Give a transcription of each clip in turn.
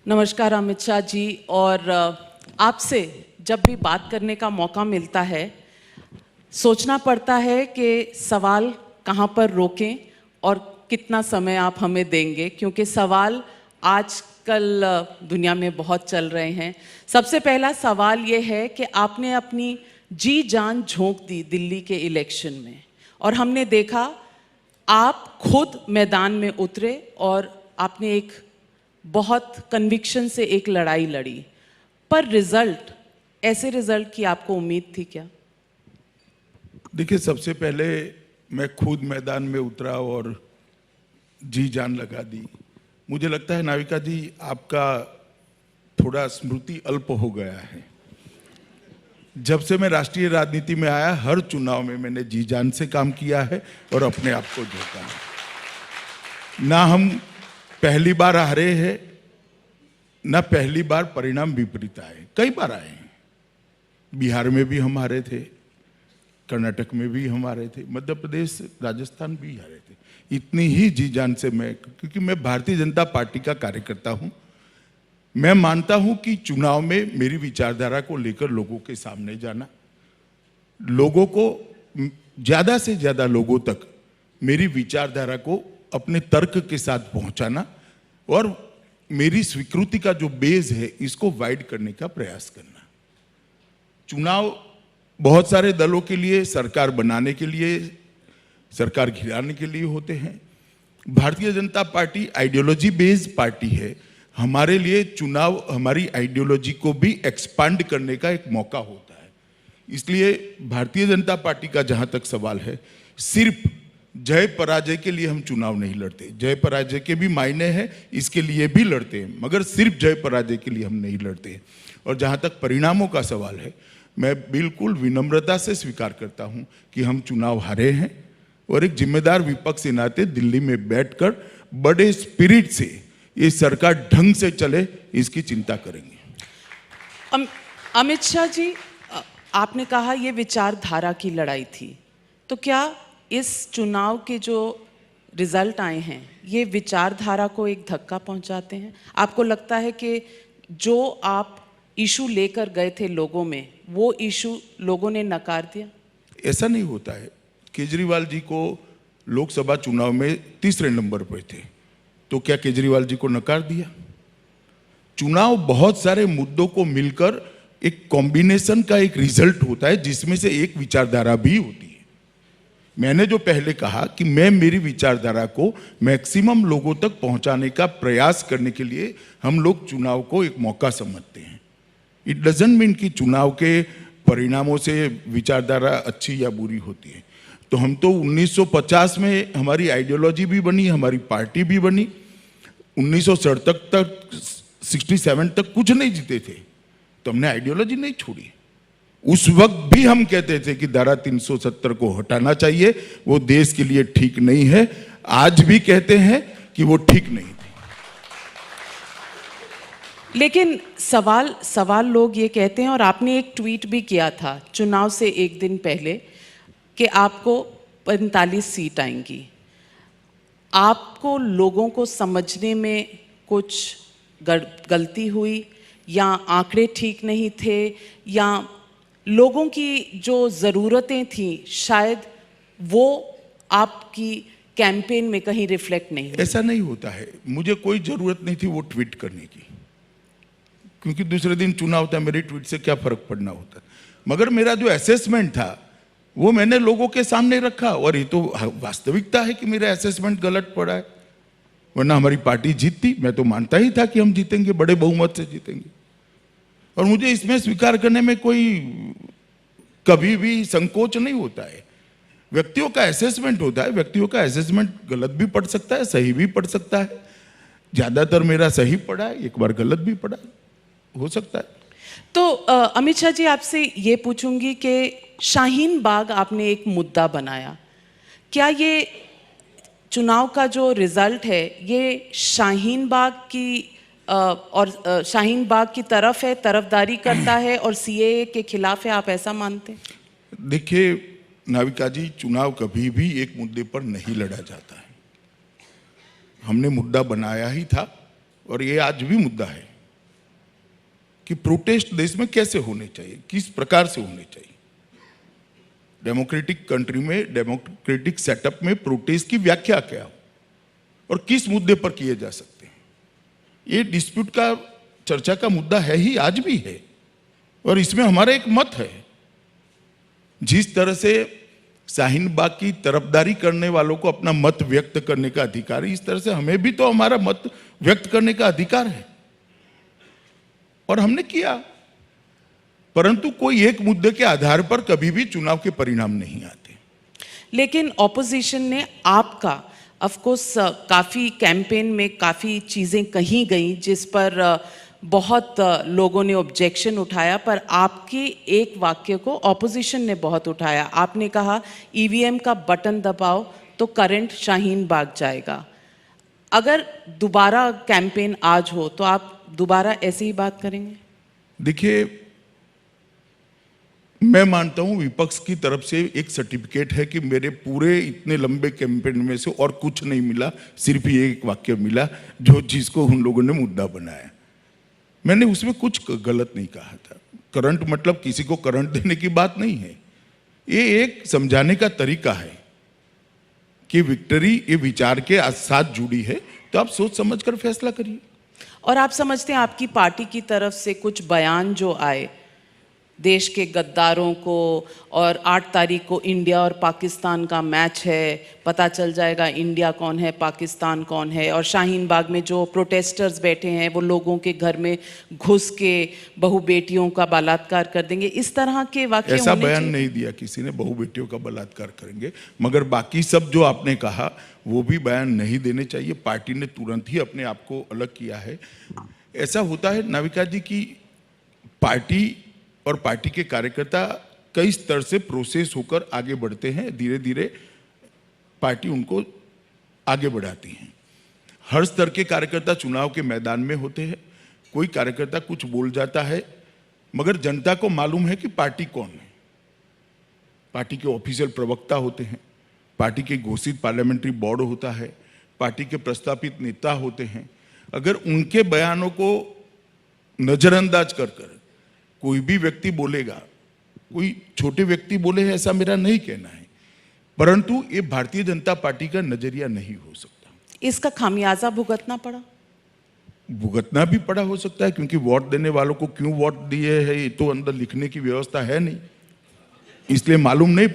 नमस्कार अमित शाह जी। और आपसे जब भी बात करने का मौका मिलता है सोचना पड़ता है कि सवाल कहाँ पर रोकें और कितना समय आप हमें देंगे, क्योंकि सवाल आजकल दुनिया में बहुत चल रहे हैं। सबसे पहला सवाल ये है कि आपने अपनी जी जान झोंक दी दिल्ली के इलेक्शन में और हमने देखा आप खुद मैदान में उतरे और आपने एक बहुत कन्विक्शन से एक लड़ाई लड़ी, पर रिजल्ट, ऐसे रिजल्ट की आपको उम्मीद थी क्या? देखिए, सबसे पहले मैं खुद मैदान में उतरा और जी जान लगा दी। मुझे लगता है नाविका जी, आपका थोड़ा स्मृति अल्प हो गया है। जब से मैं राष्ट्रीय राजनीति में आया, हर चुनाव में मैंने जी जान से काम किया है और अपने आप को झोंका है। ना हम पहली बार हारे हैं, ना पहली बार परिणाम विपरीत आए, कई बार आए हैं। बिहार में भी हम हारे थे, कर्नाटक में भी हम हारे थे, मध्य प्रदेश, राजस्थान भी हारे थे। इतनी ही जी जान से मैं, क्योंकि मैं भारतीय जनता पार्टी का कार्यकर्ता हूं, मैं मानता हूं कि चुनाव में मेरी विचारधारा को लेकर लोगों के सामने जाना, लोगों को ज्यादा से ज्यादा लोगों तक मेरी विचारधारा को अपने तर्क के साथ पहुंचाना और मेरी स्वीकृति का जो बेस है इसको वाइड करने का प्रयास करना। चुनाव बहुत सारे दलों के लिए, सरकार बनाने के लिए, सरकार गिराने के लिए होते हैं। Bharatiya Janata party ideology based party है। हमारे लिए चुनाव हमारी आइडियोलॉजी को भी एक्सपांड करने का एक मौका होता है। इसलिए भारतीय जनता पार्टी का जहां तक सवाल है, सिर्फ जय पराजय के लिए हम चुनाव नहीं लड़ते। जय पराजय के भी मायने हैं, इसके लिए भी लड़ते हैं, मगर सिर्फ जय पराजय के लिए हम नहीं लड़ते। और जहां तक परिणामों का सवाल है, मैं बिल्कुल विनम्रता से स्वीकार करता हूं कि हम चुनाव हारे हैं और एक जिम्मेदार विपक्ष के नाते दिल्ली में बैठकर बड़े स्पिरिट से ये सरकार ढंग से चले, इसकी चिंता करेंगे। अमित शाह जी, आपने कहा ये विचारधारा की लड़ाई थी, तो क्या इस चुनाव के जो रिजल्ट आए हैं ये विचारधारा को एक धक्का पहुंचाते हैं? आपको लगता है कि जो आप इशू लेकर गए थे लोगों में, वो इशू लोगों ने नकार दिया? ऐसा नहीं होता है। केजरीवाल जी को लोकसभा चुनाव में तीसरे नंबर पर थे, तो क्या केजरीवाल जी को नकार दिया? चुनाव बहुत सारे मुद्दों को मिलकर एक कॉम्बिनेशन का एक रिजल्ट होता है, जिसमें से एक विचारधारा भी होती है। मैंने जो पहले कहा कि मैं मेरी विचारधारा को मैक्सिमम लोगों तक पहुंचाने का प्रयास करने के लिए हम लोग चुनाव को एक मौका समझते हैं। इट डजंट मीन कि चुनाव के परिणामों से विचारधारा अच्छी या बुरी होती है। तो हम तो 1950 में हमारी आइडियोलॉजी भी बनी, हमारी पार्टी भी बनी। 1967 तक 67 तक कुछ नहीं जीते थे, तो हमने आइडियोलॉजी नहीं छोड़ी। उस वक्त भी हम कहते थे कि धारा 370 को हटाना चाहिए, वो देश के लिए ठीक नहीं है। आज भी कहते हैं कि वो ठीक नहीं थी। लेकिन सवाल लोग ये कहते हैं, और आपने एक ट्वीट भी किया था चुनाव से एक दिन पहले कि आपको 45 सीट आएंगी। आपको लोगों को समझने में कुछ गलती हुई, या आंकड़े ठीक नहीं थे, या लोगों की जो ज़रूरतें थी शायद वो आपकी कैंपेन में कहीं रिफ्लेक्ट नहीं हुई? ऐसा नहीं होता है। मुझे कोई ज़रूरत नहीं थी वो ट्वीट करने की, क्योंकि दूसरे दिन चुनाव था, मेरी ट्वीट से क्या फर्क पड़ना होता। मगर मेरा जो असेसमेंट था वो मैंने लोगों के सामने रखा, और ये तो वास्तविकता है कि मेरा असेसमेंट गलत पड़ा है, वरना हमारी पार्टी जीतती। मैं तो मानता ही था कि हम जीतेंगे, बड़े बहुमत से जीतेंगे, और मुझे इसमें स्वीकार करने में कोई कभी भी संकोच नहीं होता है। व्यक्तियों का असेसमेंट होता है, व्यक्तियों का असेसमेंट गलत भी पड़ सकता है, सही भी पड़ सकता है। ज्यादातर मेरा सही पड़ा है, एक बार गलत भी पड़ा हो सकता है। तो अमित शाह जी, आपसे ये पूछूंगी कि शाहीन बाग आपने एक मुद्दा बनाया, क्या ये चुनाव का जो रिजल्ट है ये शाहीन बाग की और शाहीन बाग की तरफ है, तरफदारी करता है और सीएए के खिलाफ है, आप ऐसा मानते हैं? देखिए नाविका जी, चुनाव कभी भी एक मुद्दे पर नहीं लड़ा जाता है। हमने मुद्दा बनाया ही था और ये आज भी मुद्दा है। कि प्रोटेस्ट देश में कैसे होने चाहिए, किस प्रकार से होने चाहिए। डेमोक्रेटिक कंट्री में, डेमोक्रेटिक सेटअप में प्रोटेस्ट की व्याख्या क्या हो और किस मुद्दे पर किए जा सकते हैं, ये डिस्प्यूट का चर्चा का मुद्दा है ही, आज भी है। और इसमें हमारा एक मत है। जिस तरह से शाहीन बाग की तरफदारी करने वालों को अपना मत व्यक्त करने का अधिकार है, इस तरह से हमें भी तो हमारा मत व्यक्त करने का अधिकार है, और हमने किया। परंतु कोई एक मुद्दे के आधार पर कभी भी चुनाव के परिणाम नहीं आते। लेकिन ऑपोजिशन ने आपका ऑफ कोर्स काफ़ी कैंपेन में काफ़ी चीज़ें कही गई जिस पर बहुत लोगों ने ऑब्जेक्शन उठाया, पर आपके एक वाक्य को ऑपोजिशन ने बहुत उठाया। आपने कहा ईवीएम का बटन दबाओ तो करंट शाहीन बाग जाएगा। अगर दोबारा कैंपेन आज हो तो आप दोबारा ऐसे ही बात करेंगे? देखिए, मैं मानता हूं विपक्ष की तरफ से एक सर्टिफिकेट है कि मेरे पूरे इतने लंबे कैंपेन में से और कुछ नहीं मिला, सिर्फ ये एक वाक्य मिला जो जिसको उन लोगों ने मुद्दा बनाया। मैंने उसमें कुछ गलत नहीं कहा था। करंट मतलब किसी को करंट देने की बात नहीं है, ये एक समझाने का तरीका है कि विक्ट्री ये विचार के साथ जुड़ी है, तो आप सोच समझ कर फैसला करिए। और आप समझते हैं आपकी पार्टी की तरफ से कुछ बयान जो आए देश के गद्दारों को, और 8 तारीख को इंडिया और पाकिस्तान का मैच है, पता चल जाएगा इंडिया कौन है पाकिस्तान कौन है, और शाहीन बाग में जो प्रोटेस्टर्स बैठे हैं वो लोगों के घर में घुस के बहू बेटियों का बलात्कार कर देंगे, इस तरह के वाक्य ऐसा होने बयान चाहिए? नहीं दिया किसी ने बहू बेटियों का बलात्कार करेंगे, मगर बाकी सब जो आपने कहा वो भी बयान नहीं देने चाहिए। पार्टी ने तुरंत ही अपने आप को अलग किया है। ऐसा होता है नाविका जी की पार्टी और पार्टी के कार्यकर्ता कई स्तर से प्रोसेस होकर आगे बढ़ते हैं, धीरे धीरे पार्टी उनको आगे बढ़ाती है। हर स्तर के कार्यकर्ता चुनाव के मैदान में होते हैं। कोई कार्यकर्ता कुछ बोल जाता है, मगर जनता को मालूम है कि पार्टी कौन है। पार्टी के ऑफिशियल प्रवक्ता होते हैं, पार्टी के घोषित पार्लियामेंट्री बोर्ड होता है, पार्टी के प्रस्तापित नेता होते हैं। अगर उनके बयानों को नजरअंदाज कर कर कोई भी व्यक्ति बोलेगा, कोई छोटे व्यक्ति बोले हैं ऐसा मेरा नहीं कहना है, परंतु ये भारतीय जनता पार्टी का नजरिया नहीं हो सकता। इसका खामियाजा भुगतना पड़ा? भुगतना भी पड़ा हो सकता है, क्योंकि वोट देने वालों को क्यों वोट दिए है ये तो अंदर लिखने की व्यवस्था है नहीं, इसलिए मालूम नहीं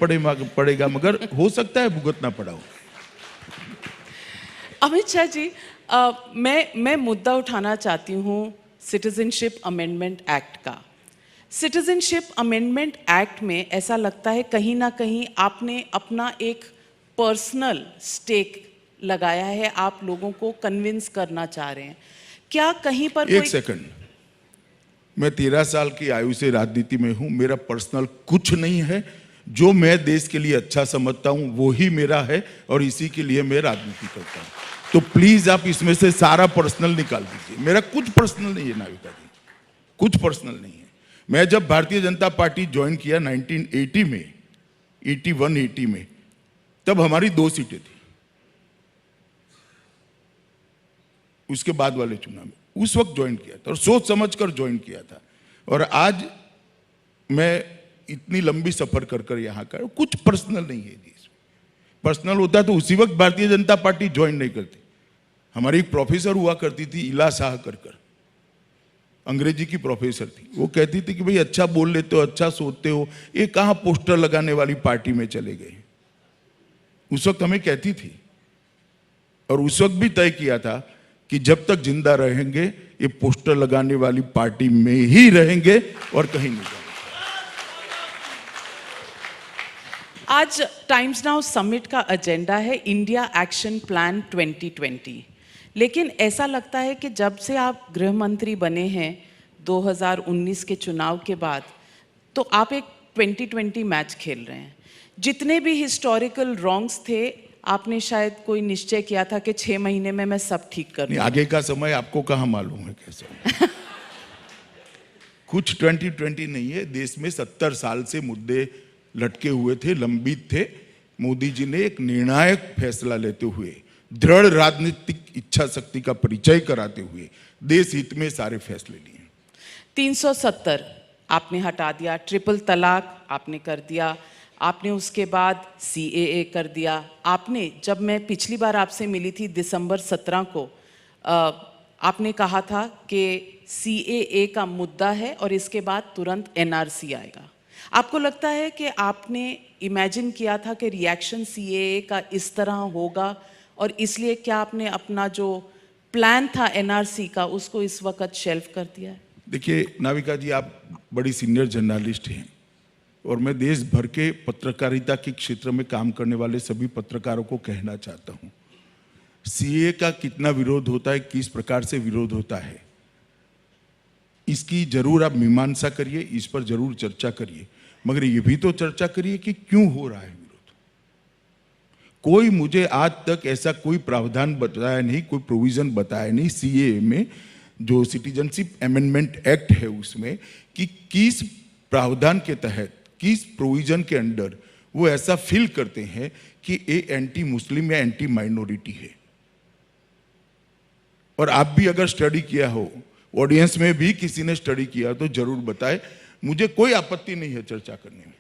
पड़ेगा, मगर हो सकता है भुगतना पड़ा हो। अमित शाह जी, मैं मुद्दा उठाना चाहती हूँ सिटीजनशिप अमेंडमेंट एक्ट का। सिटीजनशिप अमेंडमेंट एक्ट में ऐसा लगता है कहीं ना कहीं आपने अपना एक पर्सनल स्टेक लगाया है, आप लोगों को कन्विंस करना चाह रहे हैं। क्या कहीं पर एक सेकंड, मैं 13 साल की आयु से राजनीति में हूं, मेरा पर्सनल कुछ नहीं है। जो मैं देश के लिए अच्छा समझता हूं वो ही मेरा है, और इसी के लिए मैं राजनीति करता हूं। तो प्लीज आप इसमें से सारा पर्सनल निकाल दीजिए। मेरा कुछ पर्सनल नहीं है नाविका जी, कुछ पर्सनल नहीं है। मैं जब भारतीय जनता पार्टी ज्वाइन किया 1980 में, 81-80 में, तब हमारी 2 सीटें थी। उसके बाद वाले चुनाव में उस वक्त ज्वाइन किया था और सोच समझकर ज्वाइन किया था। और आज मैं इतनी लंबी सफर कर कर यहाँ का, कुछ पर्सनल नहीं है जी। पर्सनल होता तो उसी वक्त भारतीय जनता पार्टी ज्वाइन नहीं करती। हमारी एक प्रोफेसर हुआ करती थी इला शाह कर, अंग्रेजी की प्रोफेसर थी। वो कहती थी कि भाई अच्छा बोल लेते हो, अच्छा सोचते हो, ये कहाँ पोस्टर लगाने वाली पार्टी में चले गए। उस वक्त हमें कहती थी, और उस वक्त भी तय किया था कि जब तक जिंदा रहेंगे ये पोस्टर लगाने वाली पार्टी में ही रहेंगे और कहीं नहीं जाएंगे। आज टाइम्स नाउ समिट का एजेंडा है इंडिया एक्शन प्लान 2020, लेकिन ऐसा लगता है कि जब से आप गृह मंत्री बने हैं 2019 के चुनाव के बाद, तो आप एक 2020 मैच खेल रहे हैं। जितने भी हिस्टोरिकल रॉन्ग्स थे, आपने शायद कोई निश्चय किया था कि 6 महीने में मैं सब ठीक कर दूंगा। आगे का समय आपको कहाँ मालूम है कैसे? कुछ 2020 नहीं है। देश में 70 साल से मुद्दे लटके हुए थे, लंबित थे। मोदी जी ने एक निर्णायक फैसला लेते हुए, दृढ़ राजनीतिक इच्छा शक्ति का परिचय कराते हुए देश हित में सारे फैसले लिए। 370 आपने हटा दिया, ट्रिपल तलाक आपने कर दिया, आपने उसके बाद सीएए कर दिया। आपने, जब मैं पिछली बार आपसे मिली थी दिसंबर 17 को, आपने कहा था कि सीएए का मुद्दा है और इसके बाद तुरंत एनआरसी आएगा। आपको लगता है कि आपने इमेजिन किया था कि रिएक्शन सीएए का इस तरह होगा, और इसलिए क्या आपने अपना जो प्लान था एनआरसी का उसको इस वक्त शेल्फ कर दिया है? देखिए नाविका जी, आप बड़ी सीनियर जर्नलिस्ट हैं और मैं देश भर के पत्रकारिता के क्षेत्र में काम करने वाले सभी पत्रकारों को कहना चाहता हूं, सीए का कितना विरोध होता है, किस प्रकार से विरोध होता है, इसकी जरूर आप मीमांसा करिए, इस पर जरूर चर्चा करिए, मगर ये भी तो चर्चा करिए कि क्यों हो रहा है विरोध। कोई मुझे आज तक ऐसा कोई प्रावधान बताया नहीं, कोई प्रोविजन बताया नहीं सीए में, जो सिटीजनशिप अमेंडमेंट एक्ट है उसमें, कि किस प्रावधान के तहत, किस प्रोविजन के अंडर वो ऐसा फील करते हैं कि ये एंटी मुस्लिम या एंटी माइनॉरिटी है। और आप भी अगर स्टडी किया हो, ऑडियंस में भी किसी ने स्टडी किया तो जरूर बताए, मुझे कोई आपत्ति नहीं है चर्चा करने में।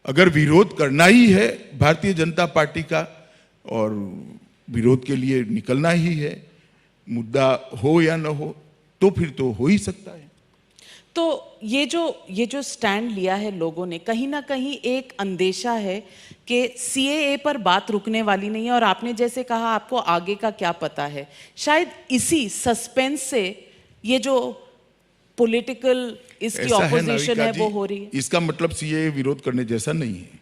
अगर विरोध करना ही है भारतीय जनता पार्टी का और विरोध के लिए निकलना ही है, मुद्दा हो या न हो, तो फिर तो हो ही सकता है। तो ये जो स्टैंड लिया है लोगों ने, कहीं ना कहीं एक अंदेशा है कि सीएए पर बात रुकने वाली नहीं है, और आपने जैसे कहा आपको आगे का क्या पता है, शायद इसी सस्पेंस से ये जो पॉलिटिकल इसकी ऑपोजिशन है वो हो रही है। इसका मतलब सीएए विरोध करने जैसा नहीं है,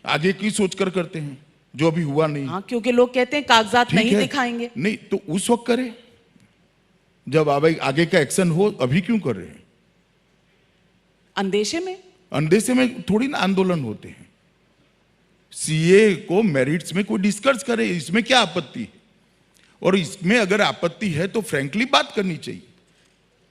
आगे की सोचकर करते हैं जो अभी हुआ नहीं। हाँ, क्योंकि लोग कहते हैं कागजात नहीं दिखाएंगे। नहीं तो उस वक्त करें जब आगे का एक्शन हो, अभी क्यों कर रहे हैं? अंदेशे में थोड़ी ना आंदोलन होते हैं। सीए को मेरिट्स में कोई डिस्कस करे, इसमें क्या आपत्ति है? और इसमें अगर आपत्ति है तो फ्रैंकली बात करनी चाहिए।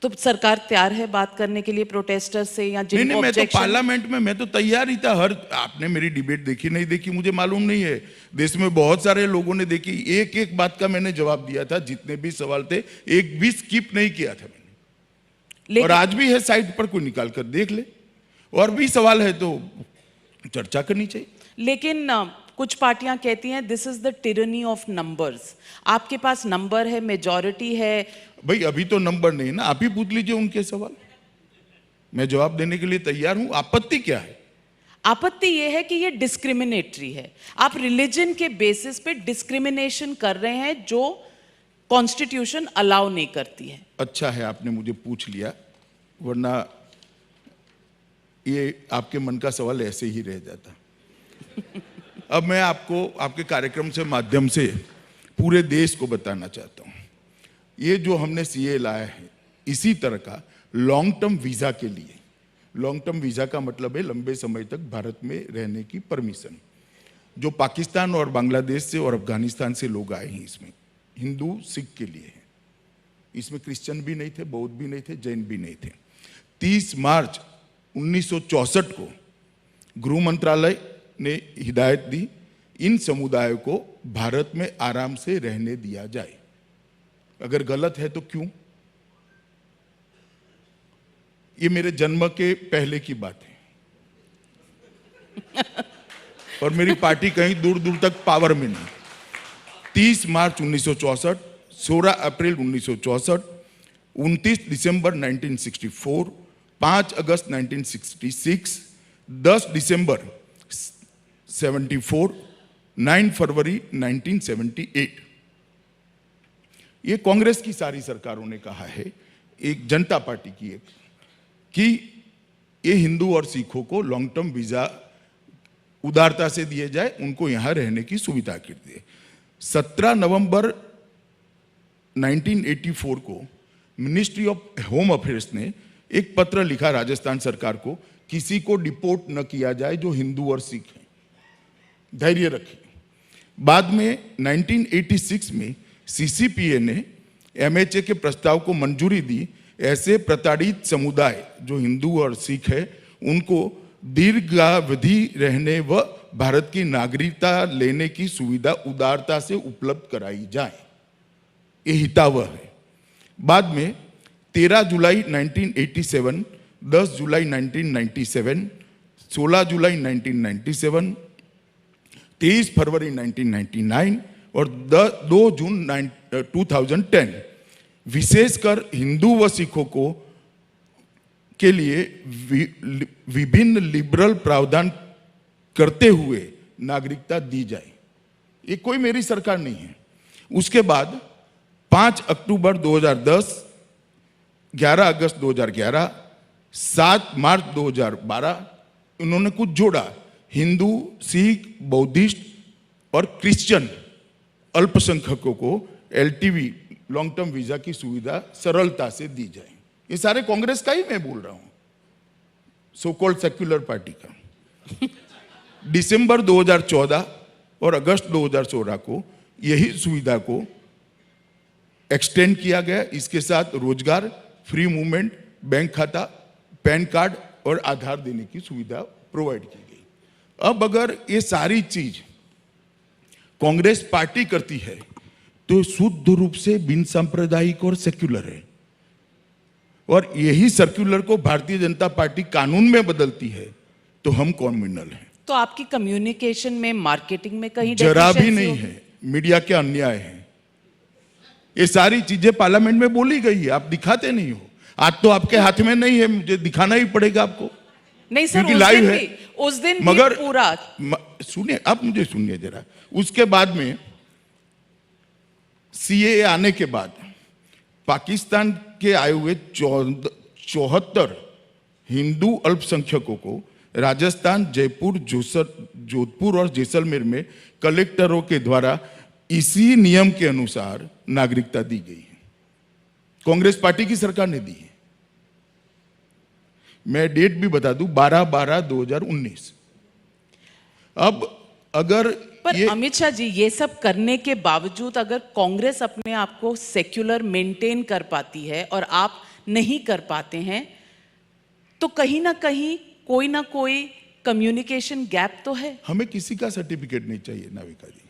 तो सरकार तैयार है बात करने के लिए प्रोटेस्टर से, या जिनको नहीं, मैं तो पार्लियामेंट में मैं तो तैयार ही था। आपने मेरी डिबेट देखी नहीं देखी मुझे मालूम नहीं है, देश में बहुत सारे लोगों ने देखी, एक एक बात का मैंने जवाब दिया था, जितने भी सवाल थे एक भी स्किप नहीं किया था मैंने। और आज भी है साइट पर, कोई निकाल कर देख ले, और भी सवाल है तो चर्चा करनी चाहिए। लेकिन कुछ पार्टियां कहती हैं this is the tyranny of numbers. आपके पास नंबर है, मेजॉरिटी है। भाई अभी तो नंबर नहीं ना, आप ही पूछ लीजिए उनके सवाल, मैं जवाब देने के लिए तैयार हूं। आपत्ति क्या है? आपत्ति यह है कि ये डिस्क्रिमिनेटरी है। आप रिलीजन के बेसिस पे डिस्क्रिमिनेशन कर रहे हैं जो कॉन्स्टिट्यूशन अलाउ नहीं करती है। अच्छा है आपने मुझे पूछ लिया, वरना ये आपके मन का सवाल ऐसे ही रह जाता। अब मैं आपको आपके कार्यक्रम से माध्यम से पूरे देश को बताना चाहता हूं, ये जो हमने सीए लाया है, इसी तरह का लॉन्ग टर्म वीजा के लिए, लॉन्ग टर्म वीजा का मतलब है लंबे समय तक भारत में रहने की परमिशन, जो पाकिस्तान और बांग्लादेश से और अफगानिस्तान से लोग आए हैं, इसमें हिंदू सिख के लिए है, इसमें क्रिश्चियन भी नहीं थे, बौद्ध भी नहीं थे, जैन भी नहीं थे। 30 मार्च 1964 को गृह मंत्रालय ने हिदायत दी, इन समुदायों को भारत में आराम से रहने दिया जाए। अगर गलत है तो क्यों? ये मेरे जन्म के पहले की बात है और मेरी पार्टी कहीं दूर दूर तक पावर में नहीं। 30 मार्च 1964, 16 अप्रैल 1964, 29 दिसंबर 1964, 5 अगस्त 1966, 10 दिसंबर 74, 9 फरवरी 1978। ये कांग्रेस की सारी सरकारों ने कहा है, एक जनता पार्टी की एक, कि ये हिंदू और सिखों को लॉन्ग टर्म वीजा उदारता से दिए जाए, उनको यहां रहने की सुविधा कर दिए। 17 नवंबर 1984 को मिनिस्ट्री ऑफ होम अफेयर्स ने एक पत्र लिखा राजस्थान सरकार को, किसी को डिपोर्ट न किया जाए जो हिंदू और सिख हैं, धैर्य रखें। बाद में 1986 में सीसीपीए ने एमएचए के प्रस्ताव को मंजूरी दी। ऐसे प्रताड़ित समुदाय जो हिंदू और सिख है, उनको दीर्घावधि रहने व भारत की नागरिकता लेने की सुविधा उदारता से उपलब्ध कराई जाए, ये हितावह है। बाद में 13 जुलाई 1987, 10 जुलाई 1997, 16 जुलाई 1997, 23 फरवरी 1999 और 2 जून 2010 विशेषकर हिंदू व सिखों को के लिए विभिन्न लिबरल प्रावधान करते हुए नागरिकता दी जाए। ये कोई मेरी सरकार नहीं है। उसके बाद 5 अक्टूबर 2010, 11 अगस्त 2011, 7 मार्च 2012 उन्होंने कुछ जोड़ा। हिंदू, सिख, बौद्धिस्ट और क्रिश्चियन अल्पसंख्यकों को LTV लॉन्ग टर्म वीजा की सुविधा सरलता से दी जाए। ये सारे कांग्रेस का ही मैं बोल रहा हूं, सो कॉल्ड सेक्युलर पार्टी का। दिसंबर 2014 और अगस्त 2016 को यही सुविधा को एक्सटेंड किया गया। इसके साथ रोजगार, फ्री मूवमेंट, बैंक खाता, पैन कार्ड और आधार देने की सुविधा प्रोवाइड की गई। अब अगर ये सारी चीज कांग्रेस पार्टी करती है तो शुद्ध रूप से बिन सांप्रदायिक और सेक्युलर है, और यही सर्कुलर को भारतीय जनता पार्टी कानून में बदलती है तो हम कॉम्युनल हैं। तो आपकी कम्युनिकेशन में, मार्केटिंग में कहीं जरा भी deficiency नहीं होगी? है। मीडिया के अन्याय है। ये सारी चीजें पार्लियामेंट में बोली गई है, आप दिखाते नहीं हो। आज तो आपके हाथ में नहीं है, मुझे दिखाना ही पड़ेगा आपको। नहीं सर, क्योंकि लाइव है। उस दिन भी मगर पूरा सुनिए, आप मुझे सुनिए जरा। उसके बाद में CAA आने के बाद पाकिस्तान के आए हुए 74 हिंदू अल्पसंख्यकों को राजस्थान, जयपुर, जोधपुर और जैसलमेर में कलेक्टरों के द्वारा इसी नियम के अनुसार नागरिकता दी गई है। कांग्रेस पार्टी की सरकार ने दी है। मैं डेट भी बता दूं, 12/12/2019। अब अगर पर अमित शाह जी, ये सब करने के बावजूद अगर कांग्रेस अपने आप को सेक्युलर मेंटेन कर पाती है और आप नहीं कर पाते हैं, तो कहीं ना कहीं कोई ना कोई कम्युनिकेशन गैप तो है। हमें किसी का सर्टिफिकेट नहीं चाहिए नाविका जी।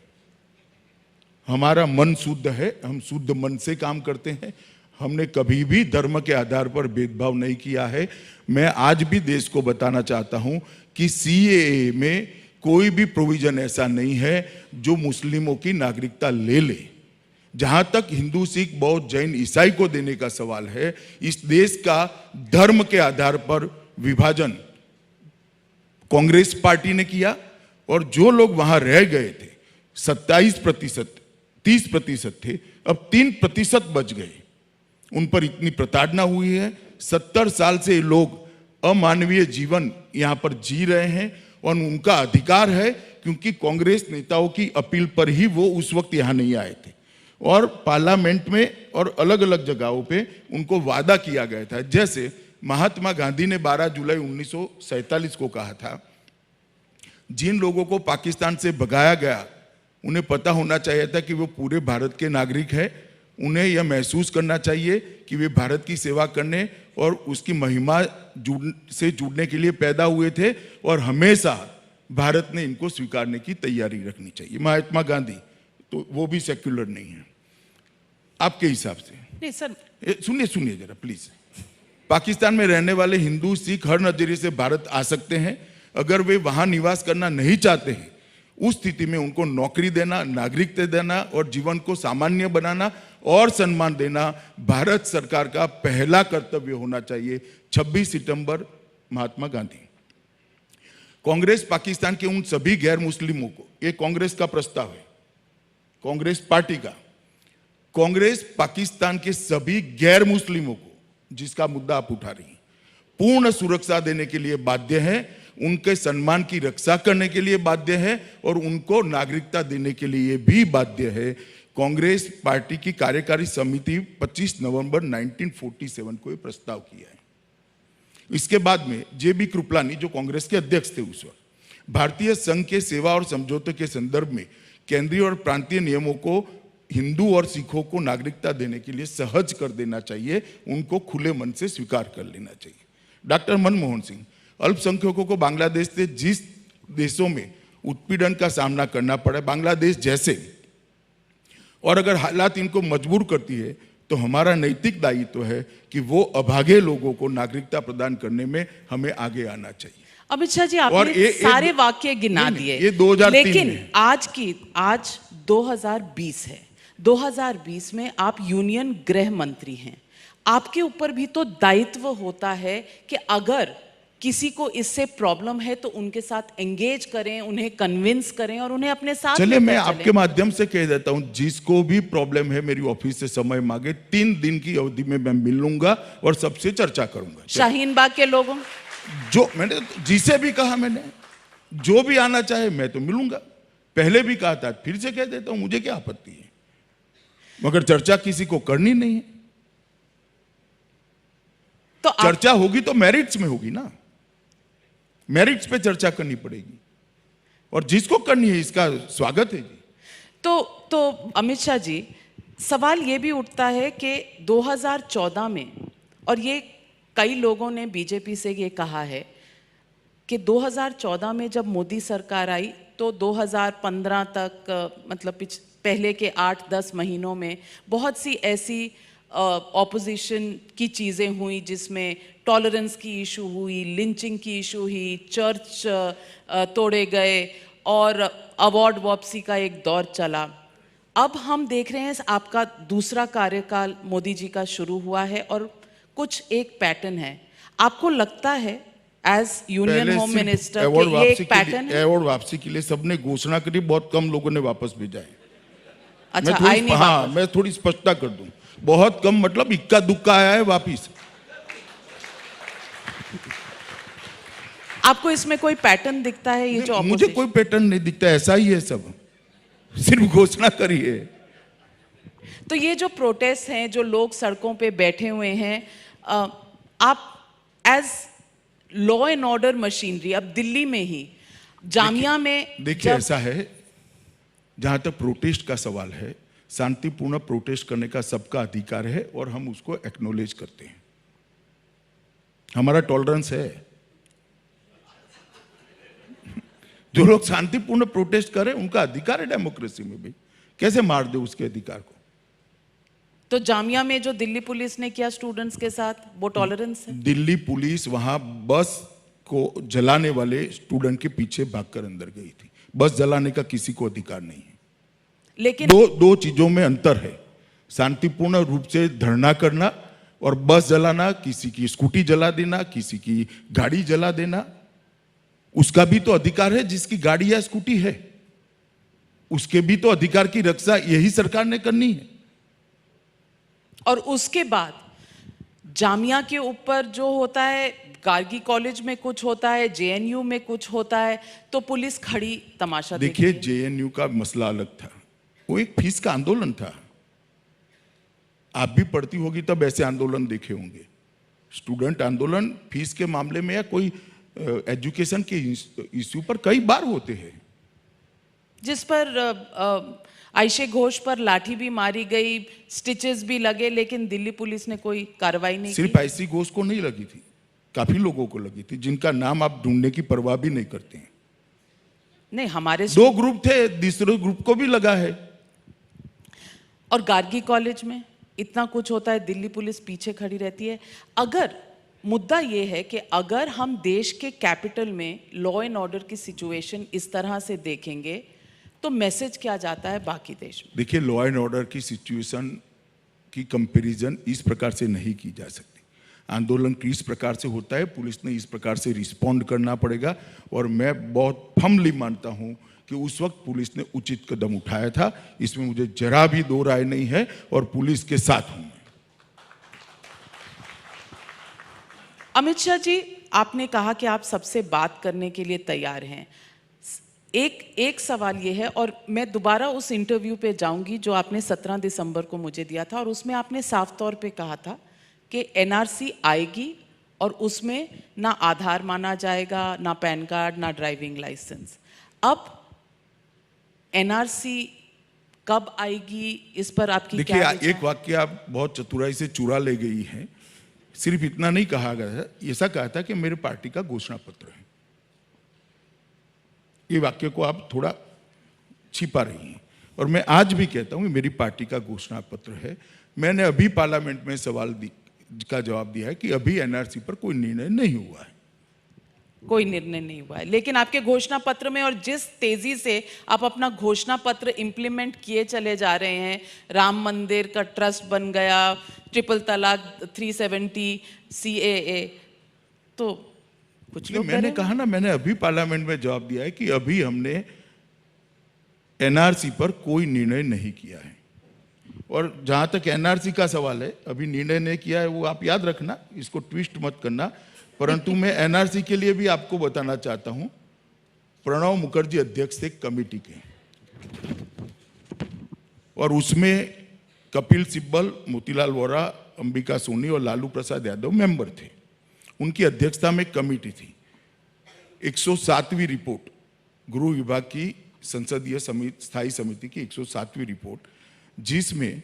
हमारा मन शुद्ध है, हम शुद्ध मन से काम करते हैं। हमने कभी भी धर्म के आधार पर भेदभाव नहीं किया है। मैं आज भी देश को बताना चाहता हूं कि CAA में कोई भी प्रोविजन ऐसा नहीं है जो मुस्लिमों की नागरिकता ले ले। जहां तक हिंदू, सिख, बौद्ध, जैन, ईसाई को देने का सवाल है, इस देश का धर्म के आधार पर विभाजन कांग्रेस पार्टी ने किया, और जो लोग वहां रह गए थे 27%, 30% थे, अब 3% बच गए। उन पर इतनी प्रताड़ना हुई है। 70 साल से ये लोग अमानवीय जीवन यहां पर जी रहे हैं, और उनका अधिकार है, क्योंकि कांग्रेस नेताओं की अपील पर ही वो उस वक्त यहां नहीं आए थे। और पार्लियामेंट में और अलग अलग जगहों पे उनको वादा किया गया था। जैसे महात्मा गांधी ने 12 जुलाई 1947 को कहा था, जिन लोगों को पाकिस्तान से भगाया गया उन्हें पता होना चाहिए था कि वो पूरे भारत के नागरिक हैं। उन्हें यह महसूस करना चाहिए कि वे भारत की सेवा करने और उसकी महिमा से जुड़ने के लिए पैदा हुए थे, और हमेशा भारत ने इनको स्वीकारने की तैयारी रखनी चाहिए। महात्मा गांधी तो वो भी सेक्युलर नहीं है आपके हिसाब से? नहीं सर, सुनिए जरा प्लीज। पाकिस्तान में रहने वाले हिंदू, सिख हर नजरिए से भारत आ सकते हैं। अगर वे वहां निवास करना नहीं चाहते हैं, उस स्थिति में उनको नौकरी देना, नागरिकता देना और जीवन को सामान्य बनाना और सम्मान देना भारत सरकार का पहला कर्तव्य होना चाहिए। 26 सितंबर, महात्मा गांधी। कांग्रेस पाकिस्तान के उन सभी गैर मुस्लिमों को, ये कांग्रेस का प्रस्ताव है, कांग्रेस पार्टी का, कांग्रेस पाकिस्तान के सभी गैर मुस्लिमों को, जिसका मुद्दा आप उठा रही हैं, पूर्ण सुरक्षा देने के लिए बाध्य है, उनके सम्मान की रक्षा करने के लिए बाध्य है, और उनको नागरिकता देने के लिए भी बाध्य है। कांग्रेस पार्टी की कार्यकारी समिति 25 नवंबर 1947 को यह प्रस्ताव किया है। इसके बाद में JB कृपलानी, जो कांग्रेस के अध्यक्ष थे उस वक्त, भारतीय संघ के सेवा और समझौते के संदर्भ में केंद्रीय और प्रांतीय नियमों को हिंदू और सिखों को नागरिकता देने के लिए सहज कर देना चाहिए, उनको खुले मन से स्वीकार कर लेना चाहिए। डॉक्टर मनमोहन सिंह, अल्पसंख्यकों को बांग्लादेश से जिस देशों में उत्पीड़न का सामना करना पड़ा, बांग्लादेश जैसे, और अगर हालात इनको मजबूर करती है तो हमारा नैतिक दायित्व है कि वो अभागे लोगों को नागरिकता प्रदान करने में हमें आगे आना चाहिए। अमित शाह जी, और आपने सारे वाक्य गिना नहीं, दिए, ये 2003 लेकिन में। आज 2020 है। 2020 में आप यूनियन गृह मंत्री हैं। आपके ऊपर भी तो दायित्व होता है कि अगर किसी को इससे प्रॉब्लम है तो उनके साथ एंगेज करें, उन्हें कन्विंस करें और उन्हें अपने साथ चलिए लेकर मैं चलें। आपके माध्यम से कह देता हूं, जिसको भी प्रॉब्लम है मेरी ऑफिस से समय मांगे, 3 दिन की अवधि में मैं मिल लूंगा और सबसे चर्चा करूंगा। शाहीन बाग के लोगों, जो मैंने जिसे भी कहा, मैंने जो भी आना चाहे मैं तो मिलूंगा। पहले भी कहा था, फिर से कह देता हूं, मुझे क्या आपत्ति है, मगर चर्चा किसी को करनी नहीं है। तो आप चर्चा होगी तो मेरिट्स में होगी ना, मेरिट्स पे चर्चा करनी पड़ेगी और जिसको करनी है इसका स्वागत है जी। तो अमित शाह जी, सवाल ये भी उठता है कि 2014 में, और ये कई लोगों ने बीजेपी से ये कहा है कि 2014 में जब मोदी सरकार आई तो 2015 तक मतलब पहले के 8-10 महीनों में बहुत सी ऐसी ऑपोजिशन की चीज़ें हुई जिसमें टॉलरेंस की इशू हुई, लिंचिंग की इशू हुई, चर्च तोड़े गए और अवार्ड वापसी का एक दौर चला। अब हम देख रहे हैं आपका दूसरा कार्यकाल मोदी जी का शुरू हुआ है और कुछ एक पैटर्न है। आपको लगता है एज यूनियन होम मिनिस्टर कि ये एक पैटर्न है? अवार्ड वापसी के लिए सबने घोषणा करी, बहुत कम लोगों ने वापस भेजा है। अच्छा, आई नहीं हाँ, वापस? मैं थोड़ी स्पष्टता कर दूं, बहुत कम, मतलब इक्का दुक्का आया है वापिस। आपको इसमें कोई पैटर्न दिखता है? ये जो मुझे कोई पैटर्न नहीं दिखता, ऐसा ही है सब, सिर्फ घोषणा करी है। तो ये जो प्रोटेस्ट हैं, जो लोग सड़कों पे बैठे हुए हैं, आप as law and order machinery, अब दिल्ली में ही जामिया में देखिए ऐसा है, जहां तक प्रोटेस्ट का सवाल है, शांतिपूर्ण प्रोटेस्ट करने का सबका अधिकार है और हम उसको एक्नॉलेज करते हैं, हमारा टॉलरेंस है। जो लोग शांतिपूर्ण प्रोटेस्ट करें उनका अधिकार है डेमोक्रेसी में भी, कैसे मार दे उसके अधिकार को? तो जामिया में जो दिल्ली पुलिस ने किया स्टूडेंट्स के साथ, वो टॉलरेंस है? दिल्ली पुलिस वहां बस को जलाने वाले स्टूडेंट के पीछे भागकर अंदर गई थी। बस जलाने का किसी को अधिकार नहीं है। लेकिन दो चीजों में अंतर है, शांतिपूर्ण रूप से धरना करना और बस जलाना, किसी की स्कूटी जला देना, किसी की गाड़ी जला देना, उसका भी तो अधिकार है। जिसकी गाड़ी या स्कूटी है उसके भी तो अधिकार की रक्षा यही सरकार ने करनी है। और उसके बाद जामिया के ऊपर जो होता है, गार्गी कॉलेज में कुछ होता है, जेएनयू में कुछ होता है, तो पुलिस खड़ी तमाशा देखती है। देखिए, जेएनयू का मसला अलग था, वो एक फीस का आंदोलन था। आप भी पढ़ती होगी तब ऐसे आंदोलन देखे होंगे, स्टूडेंट आंदोलन फीस के मामले में या कोई एजुकेशन के इश्यू पर कई बार होते हैं, जिस पर आयशे घोष पर लाठी भी मारी गई, स्टिचेस भी लगे, लेकिन दिल्ली पुलिस ने कोई कार्रवाई नहीं सिर्फ की। आयशे घोष को नहीं लगी थी, काफी लोगों को लगी थी, जिनका नाम आप ढूंढने की परवाह भी नहीं करते हैं। नहीं, हमारे 2 ग्रुप थे, तीसरे ग्रुप को भी लगा है। और गार्गी कॉलेज में इतना कुछ होता है, दिल्ली पुलिस पीछे खड़ी रहती है। अगर मुद्दा ये है कि अगर हम देश के कैपिटल में लॉ एंड ऑर्डर की सिचुएशन इस तरह से देखेंगे तो मैसेज क्या जाता है बाकी देश में? देखिए, लॉ एंड ऑर्डर की सिचुएशन की कंपैरिजन इस प्रकार से नहीं की जा सकती। आंदोलन किस प्रकार से होता है, पुलिस ने इस प्रकार से रिस्पॉन्ड करना पड़ेगा। और मैं बहुत फर्मली मानता हूं कि उस वक्त पुलिस ने उचित कदम उठाया था, इसमें मुझे जरा भी दो राय नहीं है और पुलिस के साथ हूं। अमित शाह जी, आपने कहा कि आप सबसे बात करने के लिए तैयार हैं। एक सवाल ये है, और मैं दोबारा उस इंटरव्यू पे जाऊंगी जो आपने 17 दिसंबर को मुझे दिया था, और उसमें आपने साफ तौर पे कहा था कि एनआरसी आएगी और उसमें ना आधार माना जाएगा, ना पैन कार्ड, ना ड्राइविंग लाइसेंस। अब एनआरसी कब आएगी, इस पर आपकी क्या देखिए, विचार? एक वाक्य आप बहुत चतुराई से चुरा ले गई हैं। सिर्फ इतना नहीं कहा गया था, ऐसा कहा था कि मेरे पार्टी का घोषणा पत्र है। ये वाक्य को आप थोड़ा छिपा रही हैं, और मैं आज भी कहता हूं कि मेरी पार्टी का घोषणा पत्र है। मैंने अभी पार्लियामेंट में का जवाब दिया है कि अभी एनआरसी पर कोई निर्णय नहीं हुआ है। कोई निर्णय नहीं हुआ है, लेकिन आपके घोषणा पत्र में और जिस तेजी से आप अपना घोषणा पत्र इंप्लीमेंट किए चले जा रहे हैं, राम मंदिर का ट्रस्ट बन गया, ट्रिपल तलाक, 370, CAA, तो कुछ लोग मैंने कहा ना, मैंने अभी पार्लियामेंट में जवाब दिया है कि अभी हमने एनआरसी पर कोई निर्णय नहीं किया है। और जहां तक एनआरसी का सवाल है, अभी निर्णय नहीं किया है, वो आप याद रखना, इसको ट्विस्ट मत करना। परंतु मैं एनआरसी के लिए भी आपको बताना चाहता हूं, प्रणब मुखर्जी अध्यक्ष थे कमेटी के, और उसमें कपिल सिब्बल, मोतीलाल वोरा, अंबिका सोनी और लालू प्रसाद यादव मेंबर थे। उनकी अध्यक्षता में कमेटी थी। 107वीं रिपोर्ट, गृह विभाग की संसदीय स्थायी समिति की 107वीं रिपोर्ट, जिसमें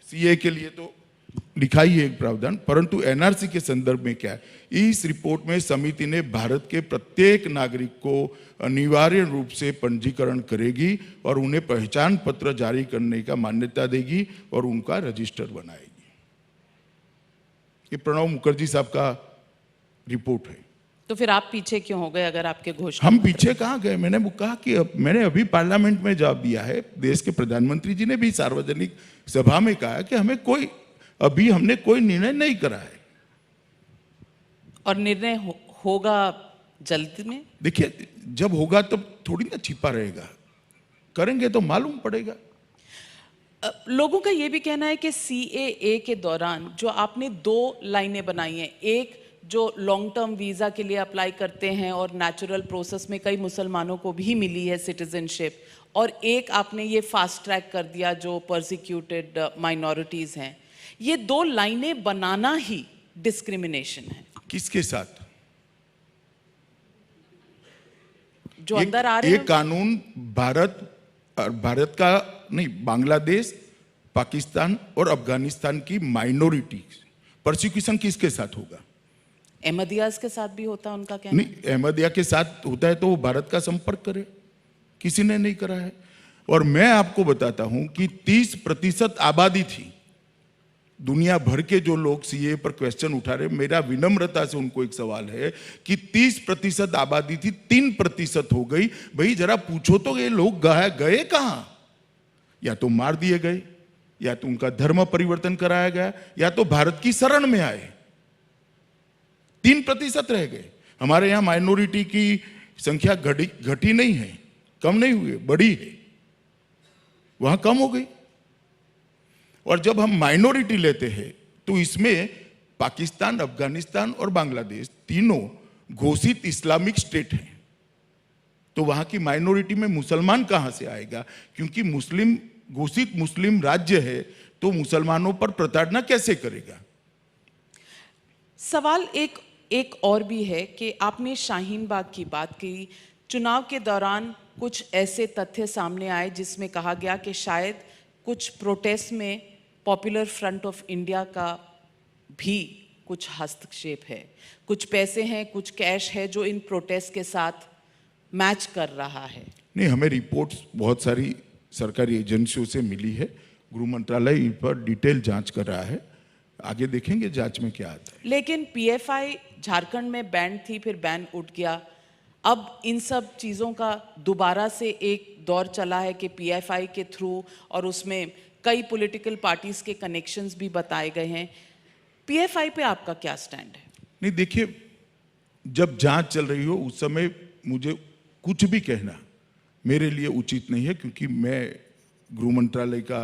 सीए के लिए तो लिखा ही है एक प्रावधान, परंतु एनआरसी के संदर्भ में क्या है, इस रिपोर्ट में समिति ने भारत के प्रत्येक नागरिक को अनिवार्य रूप से पंजीकरण करेगी और उन्हें पहचान पत्र जारी करने का मान्यता देगी और उनका रजिस्टर बनाएगी। ये प्रणब मुखर्जी साहब का रिपोर्ट है। तो फिर आप पीछे क्यों हो गए अगर आपके घोषणा? हम पीछे कहाँ गए? मैंने वो कहा कि मैंने अभी पार्लियामेंट में जवाब दिया है। देश के प्रधानमंत्री जी ने भी सार्वजनिक सभा में कहा कि हमने कोई निर्णय नहीं करा है। और निर्णय होगा जल्द में? देखिए, जब होगा तब थोड़ी ना छिपा रहेगा, करेंगे तो मालूम पड़ेगा। लोगों का यह भी कहना है कि CAA के दौरान जो आपने 2 लाइनें बनाई हैं, एक जो लॉन्ग टर्म वीज़ा के लिए अप्लाई करते हैं और नेचुरल प्रोसेस में कई मुसलमानों को भी मिली है सिटीजनशिप, और एक आपने ये फास्ट ट्रैक कर दिया जो परसिक्यूटेड माइनॉरिटीज़ हैं, ये 2 लाइनें बनाना ही डिस्क्रिमिनेशन है। किसके साथ? जो अंदर आ रहे हैं। ये कानून भारत का नहीं, बांग्लादेश, पाकिस्तान और अफगानिस्तान की माइनॉरिटी परसिक्यूशन किसके साथ होगा? अहमदियाज के साथ भी होता है, उनका कहना। नहीं, अहमदिया के साथ होता है तो वो भारत का संपर्क करे, किसी ने नहीं करा है। और मैं आपको बताता हूं कि 30% आबादी थी दुनिया भर के जो लोग सीए पर क्वेश्चन उठा रहे। मेरा विनम्रता से उनको एक सवाल है कि 30% आबादी थी, 3% हो गई। भाई जरा पूछो तो ये लोग गए कहां? या तो मार दिए गए, या तो उनका धर्म परिवर्तन कराया गया, या तो भारत की शरण में आए। 3% रह गए। हमारे यहां माइनॉरिटी की संख्या घटी नहीं है, कम नहीं हुई, बढ़ी है। वहां कम हो गई। और जब हम माइनॉरिटी लेते हैं तो इसमें पाकिस्तान, अफगानिस्तान और बांग्लादेश तीनों घोषित इस्लामिक स्टेट हैं। तो वहां की माइनॉरिटी में मुसलमान कहां से आएगा? क्योंकि घोषित मुस्लिम राज्य है, तो मुसलमानों पर प्रताड़ना कैसे करेगा? सवाल एक और भी है कि आपने शाहीन बाग की बात की। चुनाव के दौरान कुछ ऐसे तथ्य सामने आए जिसमें कहा गया कि शायद कुछ प्रोटेस्ट में पॉपुलर फ्रंट ऑफ इंडिया का भी कुछ हस्तक्षेप है, कुछ पैसे हैं, कुछ कैश है जो इन प्रोटेस्ट के साथ मैच कर रहा है। नहीं, हमें रिपोर्ट्स बहुत सारी सरकारी एजेंसियों से मिली है। गृह मंत्रालय इन पर डिटेल जांच कर रहा है, आगे देखेंगे जांच में क्या आता है। लेकिन PFI झारखंड में बैन थी, फिर बैन उठ गया। अब इन सब चीज़ों का दोबारा से एक दौर चला है कि PFI के थ्रू, और उसमें कई पॉलिटिकल पार्टीज के कनेक्शंस भी बताए गए हैं। PFI पे आपका क्या स्टैंड है? नहीं, देखिए, जब जांच चल रही हो उस समय मुझे कुछ भी कहना मेरे लिए उचित नहीं है, क्योंकि मैं गृह मंत्रालय का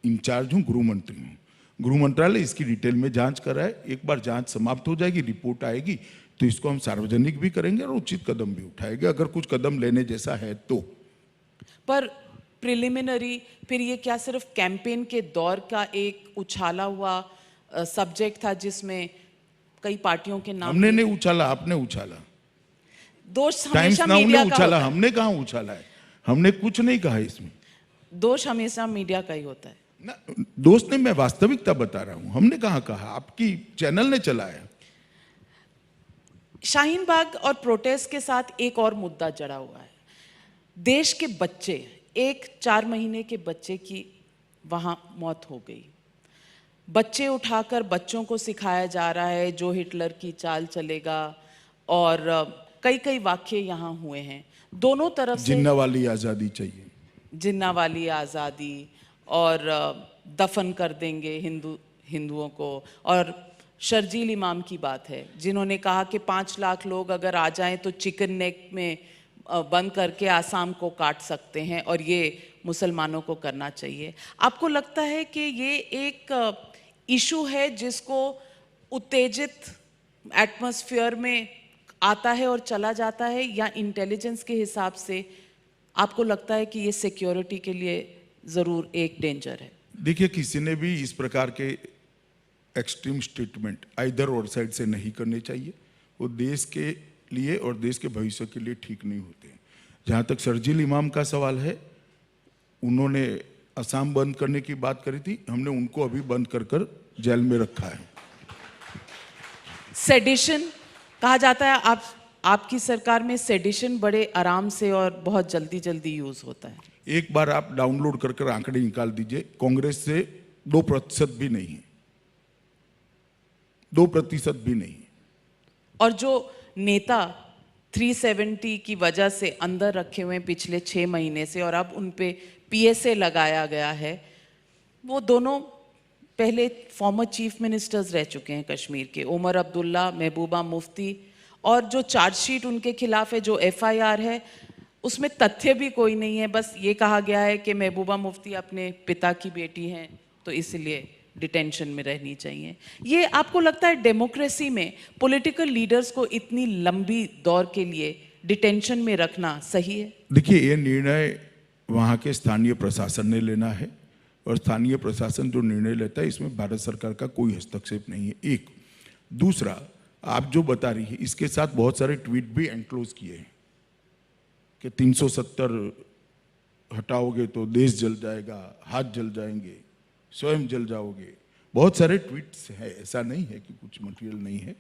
इंचार्ज हूं, गृह मंत्री हूं। गृह मंत्रालय इसकी डिटेल में जांच कर रहा है। एक बार जांच समाप्त हो जाएगी, रिपोर्ट आएगी, तो इसको हम सार्वजनिक भी करेंगे और उचित कदम भी उठाएंगे अगर कुछ कदम लेने जैसा है तो। पर प्रिलिमिनरी, फिर ये क्या सिर्फ कैंपेन के दौर का एक उछाला हुआ सब्जेक्ट था जिसमें कई पार्टियों के नाम? हमने नहीं उछाला, आपने उछाला। दोष टाइम्स हमेशा नाउ ने मीडिया का उछाला, होता है। हमने कहां उछाला है? हमने कुछ नहीं कहा इसमें। दोष हमेशा मीडिया का ही होता है ना, दोस्त ने, मैं वास्तविकता बता रहा हूं। हमने कहां कहा? आपकी चैनल ने चलाया। शाहीन बाग और प्रोटेस्ट के साथ एक और मुद्दा जड़ा हुआ है। देश के बच्चे, एक 4 महीने के बच्चे की वहां मौत हो गई। बच्चे उठाकर बच्चों को सिखाया जा रहा है जो हिटलर की चाल चलेगा, और कई कई वाक्य यहाँ हुए हैं दोनों तरफ से। जिन्ना वाली आज़ादी चाहिए, जिन्ना वाली आज़ादी, और दफन कर देंगे हिंदुओं को। और शर्जील इमाम की बात है जिन्होंने कहा कि 5 लाख लोग अगर आ जाएं तो चिकन नेक में बंद करके आसाम को काट सकते हैं, और ये मुसलमानों को करना चाहिए। आपको लगता है कि ये एक इशू है जिसको उत्तेजित एटमॉस्फेयर में आता है और चला जाता है, या इंटेलिजेंस के हिसाब से आपको लगता है कि ये सिक्योरिटी के लिए ज़रूर एक डेंजर है? देखिए, किसी ने भी इस प्रकार के एक्सट्रीम स्टेटमेंट आइदर और साइड से नहीं करने चाहिए। वो देश के लिए और देश के भविष्य के लिए ठीक नहीं होते। जहाँ तक शर्जील इमाम का सवाल है, उन्होंने असम बंद करने की बात करी थी, हमने उनको अभी बंद कर जेल में रखा है। सेडिशन कहा जाता है, आपकी सरकार में सेडिशन बड़े आराम से और बहुत जल्दी जल्दी यूज होता है। एक बार आप डाउनलोड कर आंकड़े निकाल दीजिए, कांग्रेस से 2% भी नहीं है, 2% भी नहीं। और जो नेता 370 की वजह से अंदर रखे हुए पिछले 6 महीने से, और अब उन पे PSA लगाया गया है, वो दोनों पहले फॉर्मर चीफ मिनिस्टर्स रह चुके हैं कश्मीर के, उमर अब्दुल्ला, महबूबा मुफ्ती। और जो चार्जशीट उनके खिलाफ है, जो FIR है, उसमें तथ्य भी कोई नहीं है। बस ये कहा गया है कि महबूबा मुफ्ती अपने पिता की बेटी हैं तो इसलिए डिटेंशन में रहनी चाहिए। ये आपको लगता है डेमोक्रेसी में पॉलिटिकल लीडर्स को इतनी लंबी दौर के लिए डिटेंशन में रखना सही है? देखिए, ये निर्णय वहाँ के स्थानीय प्रशासन ने लेना है, और स्थानीय प्रशासन जो निर्णय लेता है इसमें भारत सरकार का कोई हस्तक्षेप नहीं है। एक दूसरा, आप जो बता रही है, इसके साथ बहुत सारे ट्वीट भी एनक्लोज किए हैं कि 370 हटाओगे तो देश जल जाएगा, हाथ जल जाएंगे, स्वयं जल जाओगे। बहुत सारे ट्वीट्स हैं, ऐसा नहीं है कि कुछ मटेरियल नहीं है।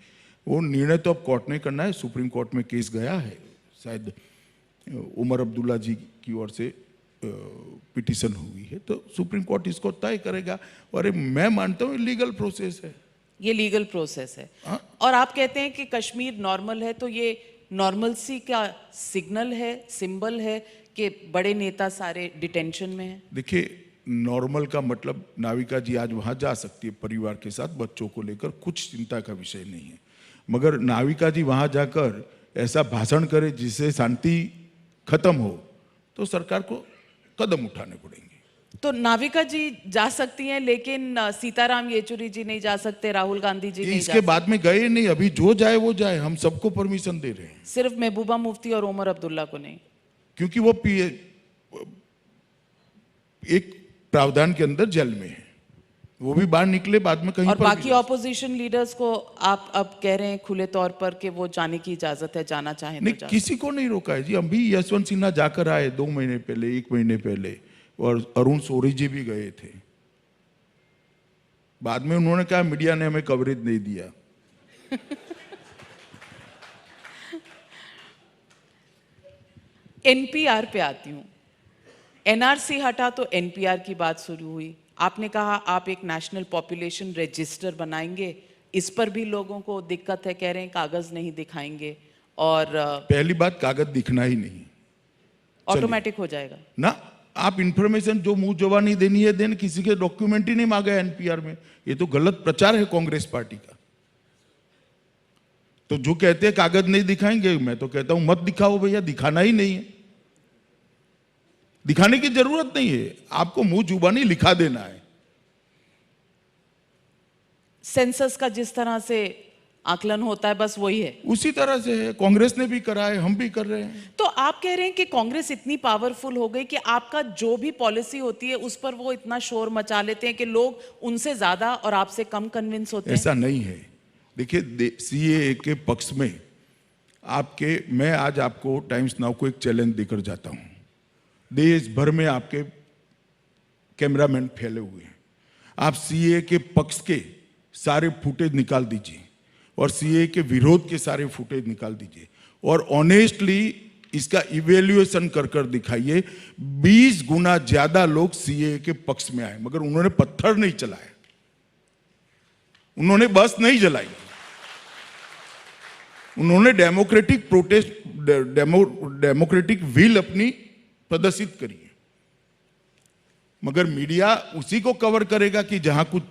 वो निर्णय तो अब कोर्ट ने करना है। सुप्रीम कोर्ट में केस गया है, शायद उमर अब्दुल्ला जी की ओर से पिटीशन हुई है, तो सुप्रीम कोर्ट इसको तय करेगा। और मैं मानता हूँ लीगल प्रोसेस है, ये लीगल प्रोसेस है। हाँ? और आप कहते हैं कि कश्मीर नॉर्मल है, तो ये नॉर्मलसी का सिग्नल है, सिंबल है कि बड़े नेता सारे डिटेंशन में हैं? देखिए, नॉर्मल का मतलब नाविका जी आज वहाँ जा सकती है परिवार के साथ, बच्चों को लेकर, कुछ चिंता का विषय नहीं है। मगर नाविका जी वहाँ जाकर ऐसा भाषण करे जिससे शांति खत्म हो, तो सरकार को कदम उठाने पड़ेंगे। तो नाविका जी जा सकती हैं, लेकिन सीताराम येचुरी जी नहीं जा सकते, राहुल गांधी जी नहीं जा इसके सकते। बाद में गए नहीं, अभी जो जाए वो जाए, हम सबको परमिशन दे रहे हैं। सिर्फ महबूबा मुफ्ती और उमर अब्दुल्ला को नहीं? क्योंकि वो एक प्रावधान के अंदर जेल में है, वो भी बाहर निकले बाद में कहीं और पर बाकी भी। ऑपोजिशन लीडर्स को आप अब कह रहे हैं खुले तौर पर कि वो जाने की इजाजत है, जाना चाहें तो नहीं, जा किसी को नहीं रोका है जी। हम भी यशवंत सिन्हा जाकर आए 2 महीने पहले, 1 महीने पहले, और अरुण शौरी जी भी गए थे। बाद में उन्होंने कहा मीडिया ने हमें कवरेज नहीं दिया। NPR पे आती हूँ। NRC हटा तो NPR की बात शुरू हुई। आपने कहा आप एक नेशनल पॉपुलेशन रजिस्टर बनाएंगे, इस पर भी लोगों को दिक्कत है, कह रहे हैं कागज नहीं दिखाएंगे, और पहली बात, कागज दिखना ही नहीं, ऑटोमेटिक हो जाएगा ना। आप इंफॉर्मेशन जो मुंह जबानी देनी है देन, किसी के डॉक्यूमेंट ही नहीं मांगा है NPR में। ये तो गलत प्रचार है कांग्रेस पार्टी का। तो जो कहते हैं कागज नहीं दिखाएंगे, मैं तो कहता हूं मत दिखाओ भैया, दिखाना ही नहीं है, दिखाने की जरूरत नहीं है, आपको मुंह जुबानी लिखा देना है। सेंसस का जिस तरह से आकलन होता है बस वही है, उसी तरह से है, कांग्रेस ने भी करा है, हम भी कर रहे हैं। तो आप कह रहे हैं कि कांग्रेस इतनी पावरफुल हो गई कि आपका जो भी पॉलिसी होती है उस पर वो इतना शोर मचा लेते हैं कि लोग उनसे ज्यादा और आपसे कम कन्विंस होते हैं? ऐसा नहीं है। देखिए, CAA के पक्ष में मैं आज आपको टाइम्स नाउ को एक चैलेंज देकर जाता हूं। देश भर में आपके कैमरामैन फैले हुए हैं, आप CAA के पक्ष के सारे फुटेज निकाल दीजिए और CAA के विरोध के सारे फुटेज निकाल दीजिए, और ऑनेस्टली इसका इवेल्युएशन कर कर दिखाइए। 20 गुना ज्यादा लोग सीए के पक्ष में आए, मगर उन्होंने पत्थर नहीं चलाए, उन्होंने बस नहीं जलाई, उन्होंने डेमोक्रेटिक प्रोटेस्ट, डेमोक्रेटिक विल अपनी प्रदर्शित करी है। मगर मीडिया उसी को कवर करेगा कि जहां कुछ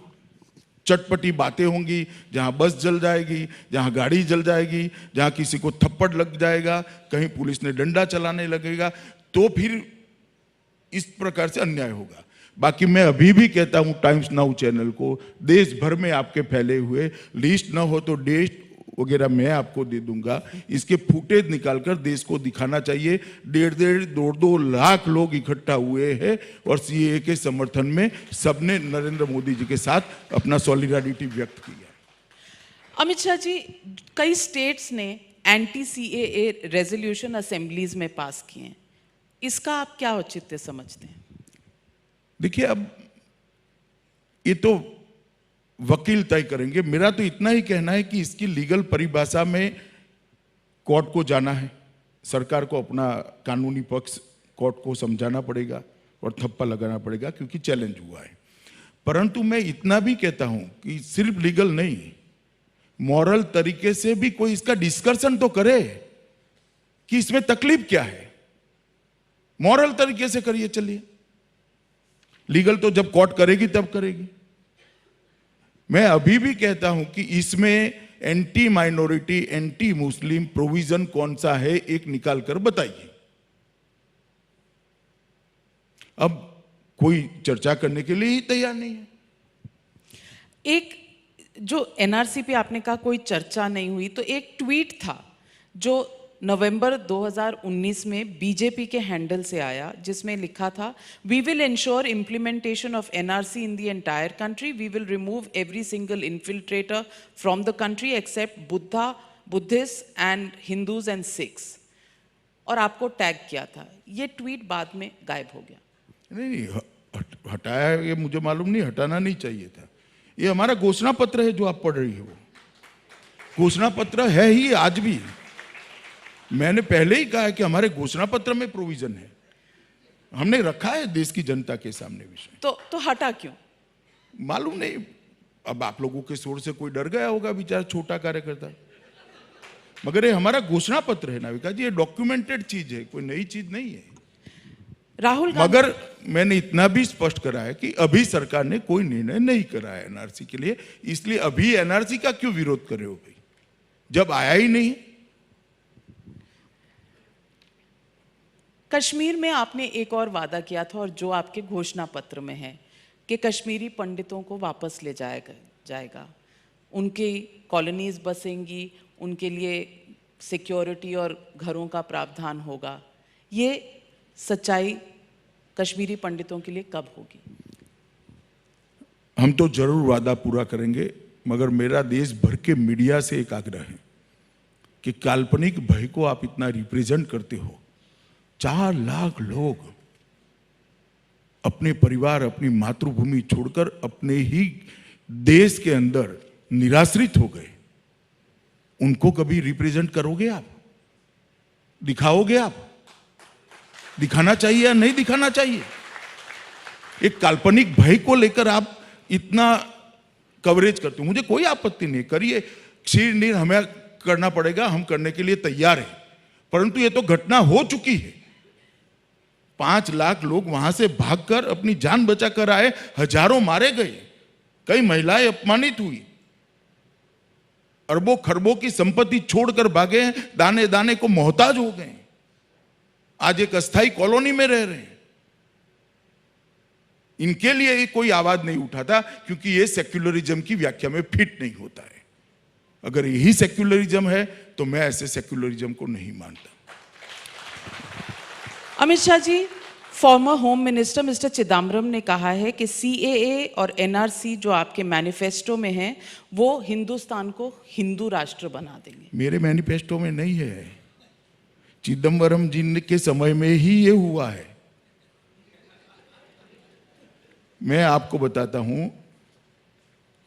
चटपटी बातें होंगी, जहां बस जल जाएगी, जहां गाड़ी जल जाएगी, जहां किसी को थप्पड़ लग जाएगा, कहीं पुलिस ने डंडा चलाने लगेगा, तो फिर इस प्रकार से अन्याय होगा। बाकी मैं अभी भी कहता हूं टाइम्स नाउ चैनल को, देश भर में आपके फैले हुए लिस्ट ना हो तो डेट वगैरह मैं आपको दे दूंगा, इसके फुटेज निकालकर देश को दिखाना चाहिए। 1.5-2 लाख लोग इकट्ठा हुए हैं और सीएए के समर्थन में सबने नरेंद्र मोदी जी के साथ अपना सॉलिडारिटी व्यक्त किया। अमित शाह जी, कई स्टेट्स ने एंटी सीएए रेजोल्यूशन असेंबलीज में पास किए हैं, इसका आप क्या औचित्य समझते हैं? देखिए, अब ये तो वकील तय करेंगे। मेरा तो इतना ही कहना है कि इसकी लीगल परिभाषा में कोर्ट को जाना है, सरकार को अपना कानूनी पक्ष कोर्ट को समझाना पड़ेगा और थप्पा लगाना पड़ेगा, क्योंकि चैलेंज हुआ है। परंतु मैं इतना भी कहता हूं कि सिर्फ लीगल नहीं, मॉरल तरीके से भी कोई इसका डिस्कशन तो करे कि इसमें तकलीफ क्या है। मॉरल तरीके से करिए, चलिए। लीगल तो जब कोर्ट करेगी तब करेगी। मैं अभी भी कहता हूं कि इसमें anti minority, anti Muslim provision कौन सा है, एक निकाल कर बताइए। अब कोई चर्चा करने के लिए ही तैयार नहीं है। एक जो एनआरसी पे आपने कहा कोई चर्चा नहीं हुई, तो एक ट्वीट था जो नवंबर 2019 में बीजेपी के हैंडल से आया, जिसमें लिखा था, we will ensure implementation of NRC in the entire country, we will remove every single infiltrator from the country except Buddhist and Hindus and Sikhs, और आपको टैग किया था। ये ट्वीट बाद में गायब हो गया। नहीं, हटाया, ये मुझे मालूम नहीं, हटाना नहीं चाहिए था। ये हमारा घोषणा पत्र है जो आप पढ़ रही है, वो घोषणा पत्र है ही आज भी। मैंने पहले ही कहा है कि हमारे घोषणा पत्र में प्रोविजन है, हमने रखा है देश की जनता के सामने विषय। तो हटा क्यों? मालूम नहीं, अब आप लोगों के शोर से कोई डर गया होगा, बेचारा छोटा कार्यकर्ता। मगर ये हमारा घोषणा पत्र है नाविका जी, ये डॉक्यूमेंटेड चीज है, कोई नई चीज नहीं है। राहुल गांधी, मगर मैंने इतना भी स्पष्ट करा है कि अभी सरकार ने कोई निर्णय नहीं करा है एनआरसी के लिए, इसलिए अभी एनआरसी का क्यों विरोध कर रहे हो भाई, जब आया ही नहीं। कश्मीर में आपने एक और वादा किया था, और जो आपके घोषणा पत्र में है, कि कश्मीरी पंडितों को वापस ले जाएगा, उनकी कॉलोनीज बसेंगी, उनके लिए सिक्योरिटी और घरों का प्रावधान होगा। ये सच्चाई कश्मीरी पंडितों के लिए कब होगी? हम तो जरूर वादा पूरा करेंगे, मगर मेरा देश भर के मीडिया से एक आग्रह है कि काल्पनिक भय को आप इतना रिप्रेजेंट करते हो। 4 लाख लोग अपने परिवार, अपनी मातृभूमि छोड़कर अपने ही देश के अंदर निराश्रित हो गए, उनको कभी रिप्रेजेंट करोगे आप? दिखाओगे आप? दिखाना चाहिए या नहीं दिखाना चाहिए? एक काल्पनिक भय को लेकर आप इतना कवरेज करते हो, मुझे कोई आपत्ति नहीं, करिए। क्षीर हमें करना पड़ेगा, हम करने के लिए तैयार हैं, परंतु ये तो घटना हो चुकी है। 5 लाख लोग वहां से भागकर अपनी जान बचाकर आए, हजारों मारे गए, कई महिलाएं अपमानित हुई, अरबों खरबों की संपत्ति छोड़कर भागे हैं, दाने दाने को मोहताज हो गए, आज एक अस्थायी कॉलोनी में रह रहे हैं। इनके लिए कोई आवाज नहीं उठाता, क्योंकि ये सेक्युलरिज्म की व्याख्या में फिट नहीं होता है। अगर यही सेक्युलरिज्म है तो मैं ऐसे सेक्युलरिज्म को नहीं मानता। Amit Shah ji, former home minister mister Chidambaram ने कहा है कि सीएए और एनआरसी जो आपके मैनिफेस्टो में है, वो हिंदुस्तान को हिंदू राष्ट्र बना देंगे। मेरे मैनिफेस्टो में नहीं है, चिदम्बरम जी के समय में ही ये हुआ है। मैं आपको बताता हूं,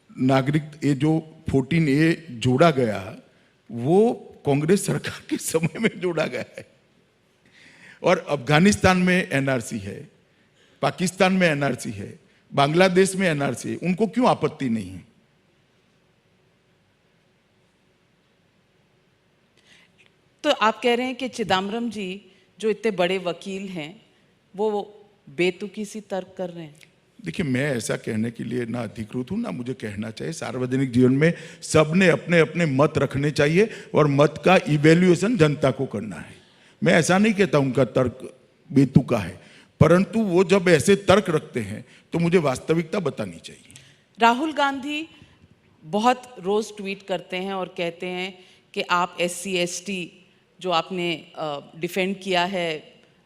नागरिक ये जो 14A जोड़ा गया, वो कांग्रेस सरकार के समय में जोड़ा गया है। और अफगानिस्तान में एनआरसी है, पाकिस्तान में एनआरसी है, बांग्लादेश में एनआरसी है, उनको क्यों आपत्ति नहीं है? तो आप कह रहे हैं कि चिदम्बरम जी जो इतने बड़े वकील हैं वो बेतुकी सी तर्क कर रहे हैं? देखिए, मैं ऐसा कहने के लिए ना अधिकृत हूं ना मुझे कहना चाहिए। सार्वजनिक जीवन में सबने अपने अपने मत रखने चाहिए और मत का इवैल्यूएशन जनता को करना है। मैं ऐसा नहीं कहता उनका तर्क बेतुका है, परंतु वो जब ऐसे तर्क रखते हैं तो मुझे वास्तविकता बतानी चाहिए। राहुल गांधी बहुत रोज ट्वीट करते हैं और कहते हैं कि आप SC ST जो आपने डिफेंड किया है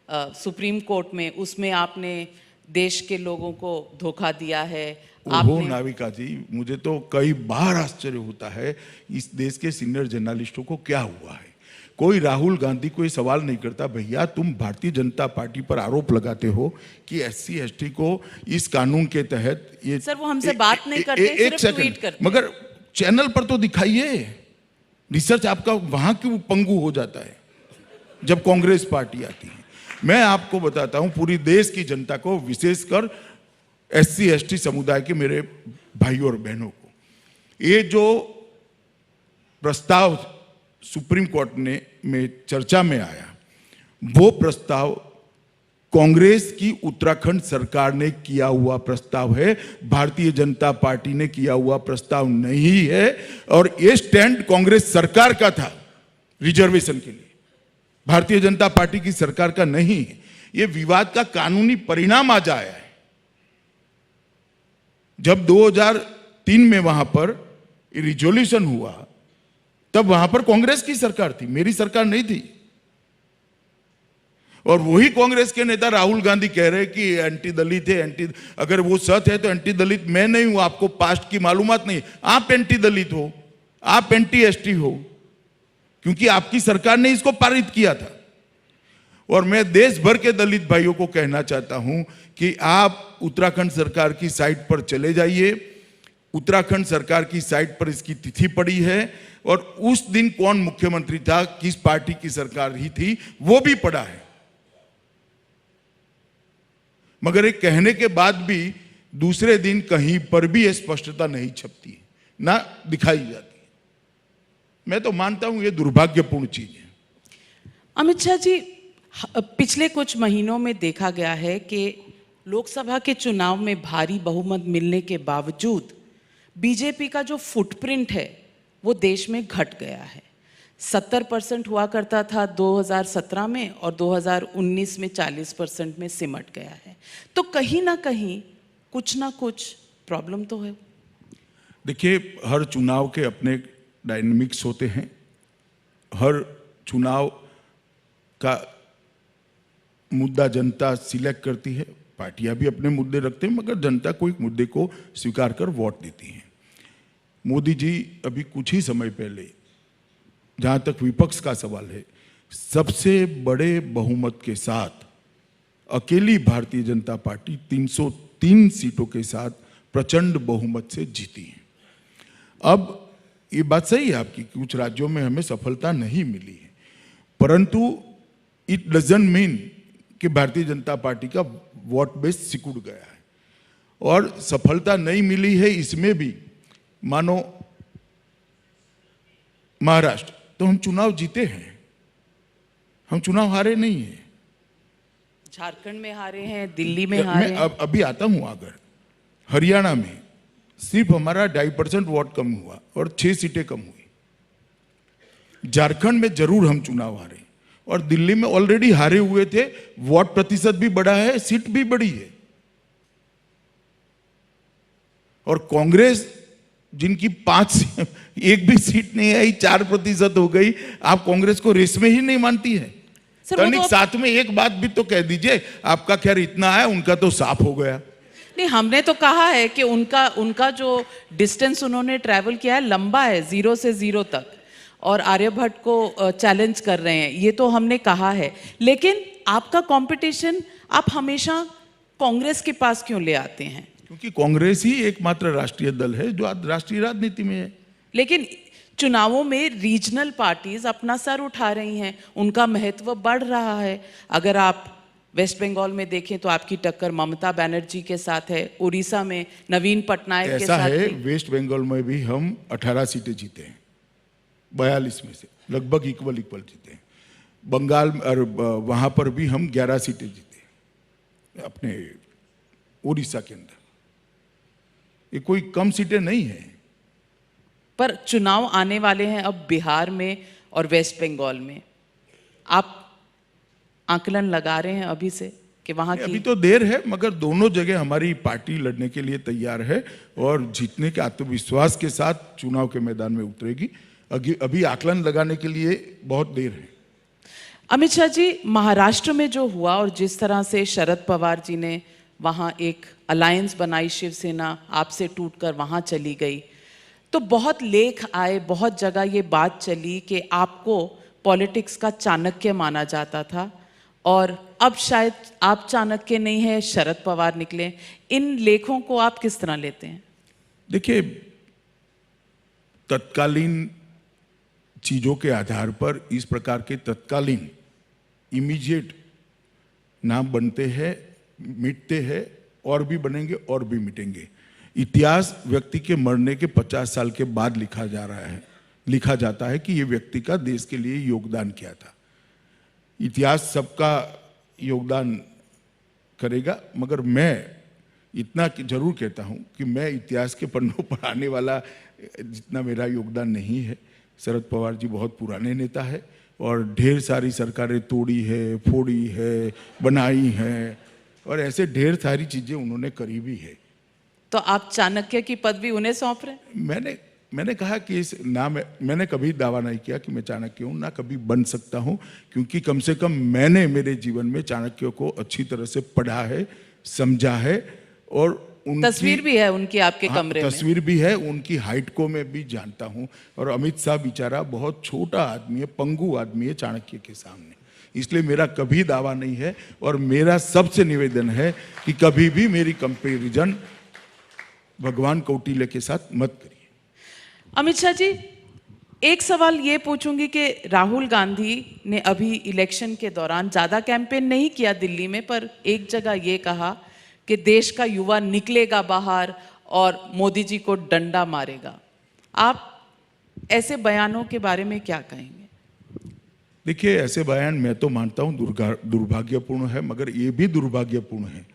सुप्रीम कोर्ट में, उसमें आपने देश के लोगों को धोखा दिया है। ओहो नाविका जी, मुझे तो कई बार आश्चर्य होता है इस देश के सीनियर जर्नलिस्टों को क्या हुआ है। कोई राहुल गांधी को ये सवाल नहीं करता, भैया तुम भारतीय जनता पार्टी पर आरोप लगाते हो कि SC ST को इस कानून के तहत ये। सर वो हमसे बात नहीं करते, सिर्फ ट्वीट करते। मगर चैनल पर तो दिखाइए, रिसर्च आपका वहां क्यों पंगु हो जाता है जब कांग्रेस पार्टी आती है? मैं आपको बताता हूं, पूरी देश की जनता को, विशेषकर SC ST समुदाय के मेरे भाइयों और बहनों को, ये जो प्रस्ताव सुप्रीम कोर्ट में चर्चा में आया, वो प्रस्ताव कांग्रेस की उत्तराखंड सरकार ने किया हुआ प्रस्ताव है, भारतीय जनता पार्टी ने किया हुआ प्रस्ताव नहीं है। और ये स्टैंड कांग्रेस सरकार का था रिजर्वेशन के लिए, भारतीय जनता पार्टी की सरकार का नहीं है। ये विवाद का कानूनी परिणाम आज आया है। जब 2003 में वहां पर रिजोल्यूशन हुआ, तब वहां पर कांग्रेस की सरकार थी, मेरी सरकार नहीं थी। और वही कांग्रेस के नेता राहुल गांधी कह रहे कि एंटी दलित है, अगर वो सच है तो एंटी दलित मैं नहीं हूं, आपको पास्ट की मालूमात नहीं, आप एंटी दलित हो, आप एंटी ST हो, क्योंकि आपकी सरकार ने इसको पारित किया था। और मैं देश भर के दलित भाइयों को कहना चाहता हूं कि आप उत्तराखंड सरकार की साइट पर चले जाइए। उत्तराखंड सरकार की साइट पर इसकी तिथि पड़ी है और उस दिन कौन मुख्यमंत्री था, किस पार्टी की सरकार ही थी, वो भी पड़ा है। मगर एक कहने के बाद भी दूसरे दिन कहीं पर भी स्पष्टता नहीं छपती है, ना दिखाई जाती है। मैं तो मानता हूं ये दुर्भाग्यपूर्ण चीज है। अमित शाह जी, पिछले कुछ महीनों में देखा गया है कि लोकसभा के चुनाव में भारी बहुमत मिलने के बावजूद बीजेपी का जो फुटप्रिंट है वो देश में घट गया है। 70% हुआ करता था 2017 में और 2019 में 40% में सिमट गया है। तो कहीं ना कुछ प्रॉब्लम तो है। देखिए, हर चुनाव के अपने डायनेमिक्स होते हैं, हर चुनाव का मुद्दा जनता सिलेक्ट करती है, पार्टियां भी अपने मुद्दे रखते हैं, मगर जनता को एक मुद्दे को स्वीकार कर वोट देती है। मोदी जी अभी कुछ ही समय पहले, जहां तक विपक्ष का सवाल है, सबसे बड़े बहुमत के साथ अकेली भारतीय जनता पार्टी 303 सीटों के साथ प्रचंड बहुमत से जीती है। अब ये बात सही है आपकी, कुछ राज्यों में हमें सफलता नहीं मिली है, परंतु इट डजंट मीन कि भारतीय जनता पार्टी का वोट बेस सिकुड़ गया है। और सफलता नहीं मिली है इसमें भी, मानो महाराष्ट्र, तो हम चुनाव जीते हैं, हम चुनाव हारे नहीं हैं। झारखंड में हारे हैं, दिल्ली में हारे हैं। मैं अभी आता हूं आगर, हरियाणा में सिर्फ हमारा 2.5% वोट कम हुआ और 6 सीटें कम हुई। झारखंड में जरूर हम चुनाव हारे और दिल्ली में ऑलरेडी हारे हुए थे, वोट प्रतिशत भी बढ़ा है, सीट भी बढ़ी है। और कांग्रेस जिनकी 1 भी सीट नहीं आई, 4% हो गई, आप कांग्रेस को रेस में ही नहीं मानती है। तनिक साथ में एक बात भी तो कह दीजिए, आपका खैर इतना है, उनका तो साफ हो गया। नहीं, हमने तो कहा है कि उनका जो डिस्टेंस उन्होंने ट्रैवल किया है लंबा है, 0 से 0 तक, और आर्यभट्ट को चैलेंज कर रहे हैं, ये तो हमने कहा है। लेकिन आपका कंपटीशन आप हमेशा कांग्रेस के पास क्यों ले आते हैं? क्योंकि कांग्रेस ही एकमात्र राष्ट्रीय दल है जो आज राष्ट्रीय राजनीति में है। लेकिन चुनावों में रीजनल पार्टीज अपना सर उठा रही हैं, उनका महत्व बढ़ रहा है। अगर आप वेस्ट बंगाल में देखें तो आपकी टक्कर ममता बनर्जी के साथ है, उड़ीसा में नवीन पटनायक के ऐसा साथ है, थी। वेस्ट बंगाल में भी हम 18 सीटें जीते हैं, 42 में से लगभग इक्वल जीते हैं। बंगाल और वहां पर भी हम 11 सीटें जीते हैं अपने उड़ीसा के अंदर। ये कोई कम सीटें नहीं है। पर चुनाव आने वाले हैं अब बिहार में और वेस्ट बंगाल में, आप आकलन लगा रहे हैं अभी से कि वहां अभी की तो देर है, मगर दोनों जगह हमारी पार्टी लड़ने के लिए तैयार है और जीतने के आत्मविश्वास के साथ चुनाव के मैदान में उतरेगी। अभी आकलन लगाने के लिए बहुत देर है। अमित शाह जी, महाराष्ट्र में जो हुआ और जिस तरह से शरद पवार जी ने वहां एक अलायंस बनाई, शिवसेना आपसे टूटकर वहां चली गई, तो बहुत लेख आए, बहुत जगह ये बात चली कि आपको पॉलिटिक्स का चाणक्य माना जाता था और अब शायद आप चाणक्य नहीं है, शरद पवार निकले। इन लेखों को आप किस तरह लेते हैं? देखिए, तत्कालीन चीजों के आधार पर इस प्रकार के तत्कालीन इमीडिएट नाम बनते हैं, मिटते हैं, और भी बनेंगे और भी मिटेंगे। इतिहास व्यक्ति के मरने के 50 साल के बाद लिखा जाता है कि ये व्यक्ति का देश के लिए योगदान क्या था। इतिहास सबका योगदान करेगा, मगर मैं इतना जरूर कहता हूं कि मैं इतिहास के पन्नों पर आने वाला जितना मेरा योगदान नहीं है। शरद पवार जी बहुत पुराने नेता है और ढेर सारी सरकारें तोड़ी है, फोड़ी है, बनाई है और ऐसे ढेर सारी चीजें उन्होंने करी भी है। तो आप चाणक्य की पदवी उन्हें सौंप रहे हैं? मैंने कहा कि मैंने कभी दावा नहीं किया कि मैं चाणक्य हूं, ना कभी बन सकता हूं, क्योंकि कम से कम मैंने मेरे जीवन में चाणक्य को अच्छी तरह से पढ़ा है, समझा है और उनकी तस्वीर भी है उनकी आपके कमरे में। तस्वीर भी है, उनकी हाइट को मैं भी जानता हूं। और अमित शाह बेचारा बहुत छोटा आदमी है, पंगु आदमी है चाणक्य के सामने। इसलिए मेरा कभी दावा नहीं है और मेरा सबसे निवेदन है कि कभी भी मेरी कंपैरिजन भगवान कौटिल्य के साथ मत करिए। अमित शाह जी, एक सवाल ये पूछूंगी कि राहुल गांधी ने अभी इलेक्शन के दौरान ज्यादा कैंपेन नहीं किया दिल्ली में, पर एक जगह ये कहा कि देश का युवा निकलेगा बाहर और मोदी जी को डंडा मारेगा। आप ऐसे बयानों के बारे में क्या कहेंगे? देखिए, ऐसे बयान मैं तो मानता हूं दुर्भाग्यपूर्ण है, मगर ये भी दुर्भाग्यपूर्ण है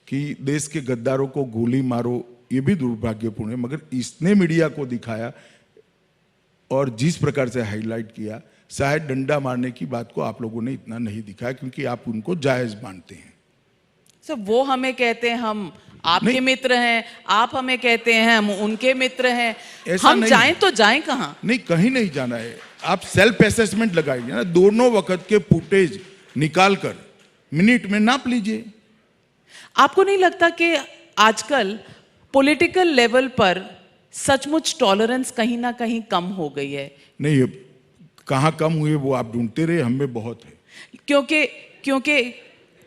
कि देश के गद्दारों को गोली मारो, ये भी दुर्भाग्यपूर्ण है। मगर इसने मीडिया को दिखाया और जिस प्रकार से हाईलाइट किया, शायद डंडा मारने की बात को आप लोगों ने इतना नहीं दिखाया, क्योंकि आप उनको जायज मानते हैं। सर, वो हमें कहते हैं हम आपके मित्र हैं, आप हमें कहते हैं हम उनके मित्र हैं, हम जाएं तो जाएं कहां? नहीं, कहीं नहीं जाना है। आप सेल्फ असेसमेंट लगाइए ना, दोनों वक्त के फुटेज निकाल कर मिनट में नाप लीजिए। आपको नहीं लगता कि आजकल पॉलिटिकल लेवल पर सचमुच टॉलरेंस कहीं ना कहीं कम हो गई है? नहीं, कहां कम हुए वो आप ढूंढते रहे, हमें बहुत है। क्योंकि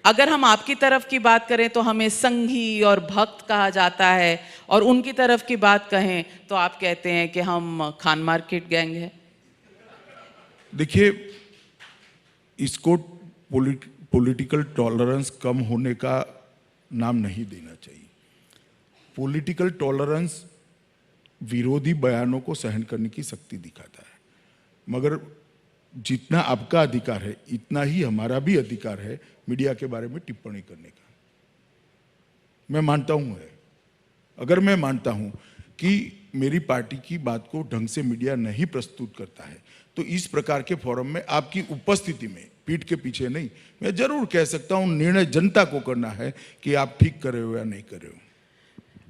अगर हम आपकी तरफ की बात करें तो हमें संघी और भक्त कहा जाता है, और उनकी तरफ की बात कहें तो आप कहते हैं कि हम खान मार्केट गैंग है। देखिए, इसको पॉलिटिकल टॉलरेंस कम होने का नाम नहीं देना चाहिए। पॉलिटिकल टॉलरेंस विरोधी बयानों को सहन करने की शक्ति दिखाता है, मगर जितना आपका अधिकार है इतना ही हमारा भी अधिकार है मीडिया के बारे में टिप्पणी करने का। मैं मानता हूं है, अगर मैं मानता हूं कि मेरी पार्टी की बात को ढंग से मीडिया नहीं प्रस्तुत करता है, तो इस प्रकार के फोरम में आपकी उपस्थिति में, पीठ के पीछे नहीं, मैं जरूर कह सकता हूं, निर्णय जनता को करना है कि आप ठीक कर रहे हो या नहीं कर रहे हो।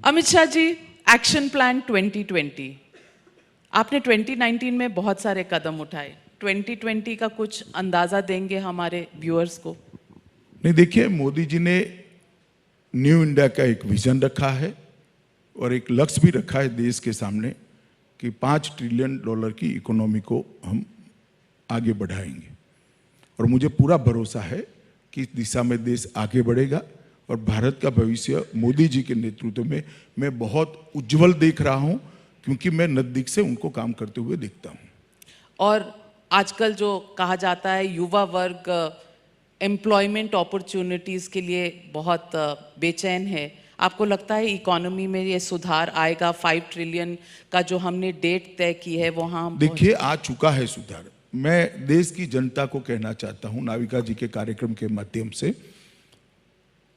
अमित शाह जी, एक्शन प्लान 2020, आपने 2019 में बहुत सारे कदम उठाए, 2020 का कुछ अंदाजा देंगे हमारे व्यूअर्स को? नहीं, देखिए, मोदी जी ने न्यू इंडिया का एक विजन रखा है और एक लक्ष्य भी रखा है देश के सामने कि $5 ट्रिलियन की इकोनॉमी को हम आगे बढ़ाएंगे। और मुझे पूरा भरोसा है कि इस दिशा में देश आगे बढ़ेगा और भारत का भविष्य मोदी जी के नेतृत्व में मैं बहुत उज्जवल देख रहा हूं। क्योंकि मैं नज़दीक से उनको काम करते हुए देखता हूँ। और आजकल जो कहा जाता है युवा वर्ग एम्प्लॉयमेंट अपॉर्चुनिटीज़ के लिए बहुत बेचैन है, आपको लगता है इकोनॉमी में ये सुधार आएगा? 5 ट्रिलियन का जो हमने डेट तय की है वहाँ हम देखिए आ चुका है सुधार। मैं देश की जनता को कहना चाहता हूँ नाविका जी के कार्यक्रम के माध्यम से,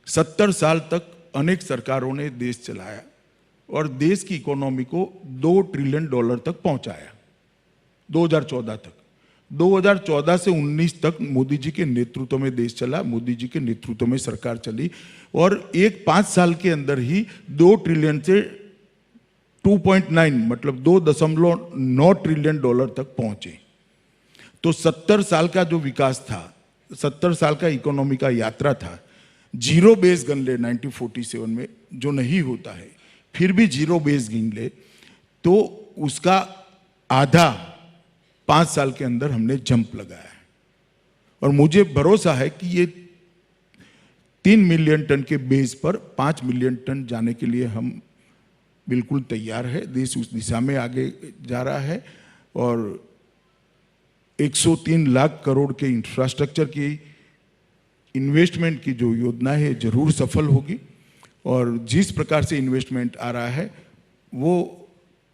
70 साल तक अनेक सरकारों ने देश चलाया और देश की इकोनॉमी को $2 ट्रिलियन तक पहुंचाया 2014 तक। 2014 से 19 तक मोदी जी के नेतृत्व में देश चला, मोदी जी के नेतृत्व में सरकार चली और 5 साल के अंदर ही 2 ट्रिलियन से 2.9 मतलब $2.9 ट्रिलियन तक पहुंचे। तो 70 साल का जो विकास था, 70 साल का इकोनॉमी का यात्रा था, जीरो बेस गिन ले 1947 में जो नहीं होता है, फिर भी जीरो बेस गिन ले तो उसका आधा 5 साल के अंदर हमने जंप लगाया है। और मुझे भरोसा है कि ये 3 मिलियन टन के बेस पर 5 मिलियन टन जाने के लिए हम बिल्कुल तैयार है। देश उस दिशा में आगे जा रहा है और 103 लाख करोड़ के इंफ्रास्ट्रक्चर की इन्वेस्टमेंट की जो योजना है जरूर सफल होगी। और जिस प्रकार से इन्वेस्टमेंट आ रहा है वो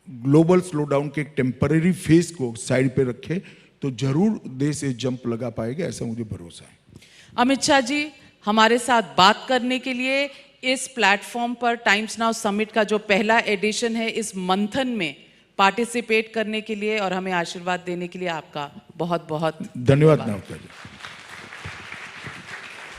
ग्लोबल स्लोडाउन के टेम्पररी फेज को साइड पे रखे तो जरूर देश ये जंप लगा पाएगा, ऐसा मुझे भरोसा है। अमित शाह जी हमारे साथ बात करने के लिए इस प्लेटफॉर्म पर टाइम्स नाउ समिट का जो पहला एडिशन है इस मंथन में पार्टिसिपेट करने के लिए और हमें आशीर्वाद देने के लिए आपका बहुत बहुत धन्यवाद नाविका जी।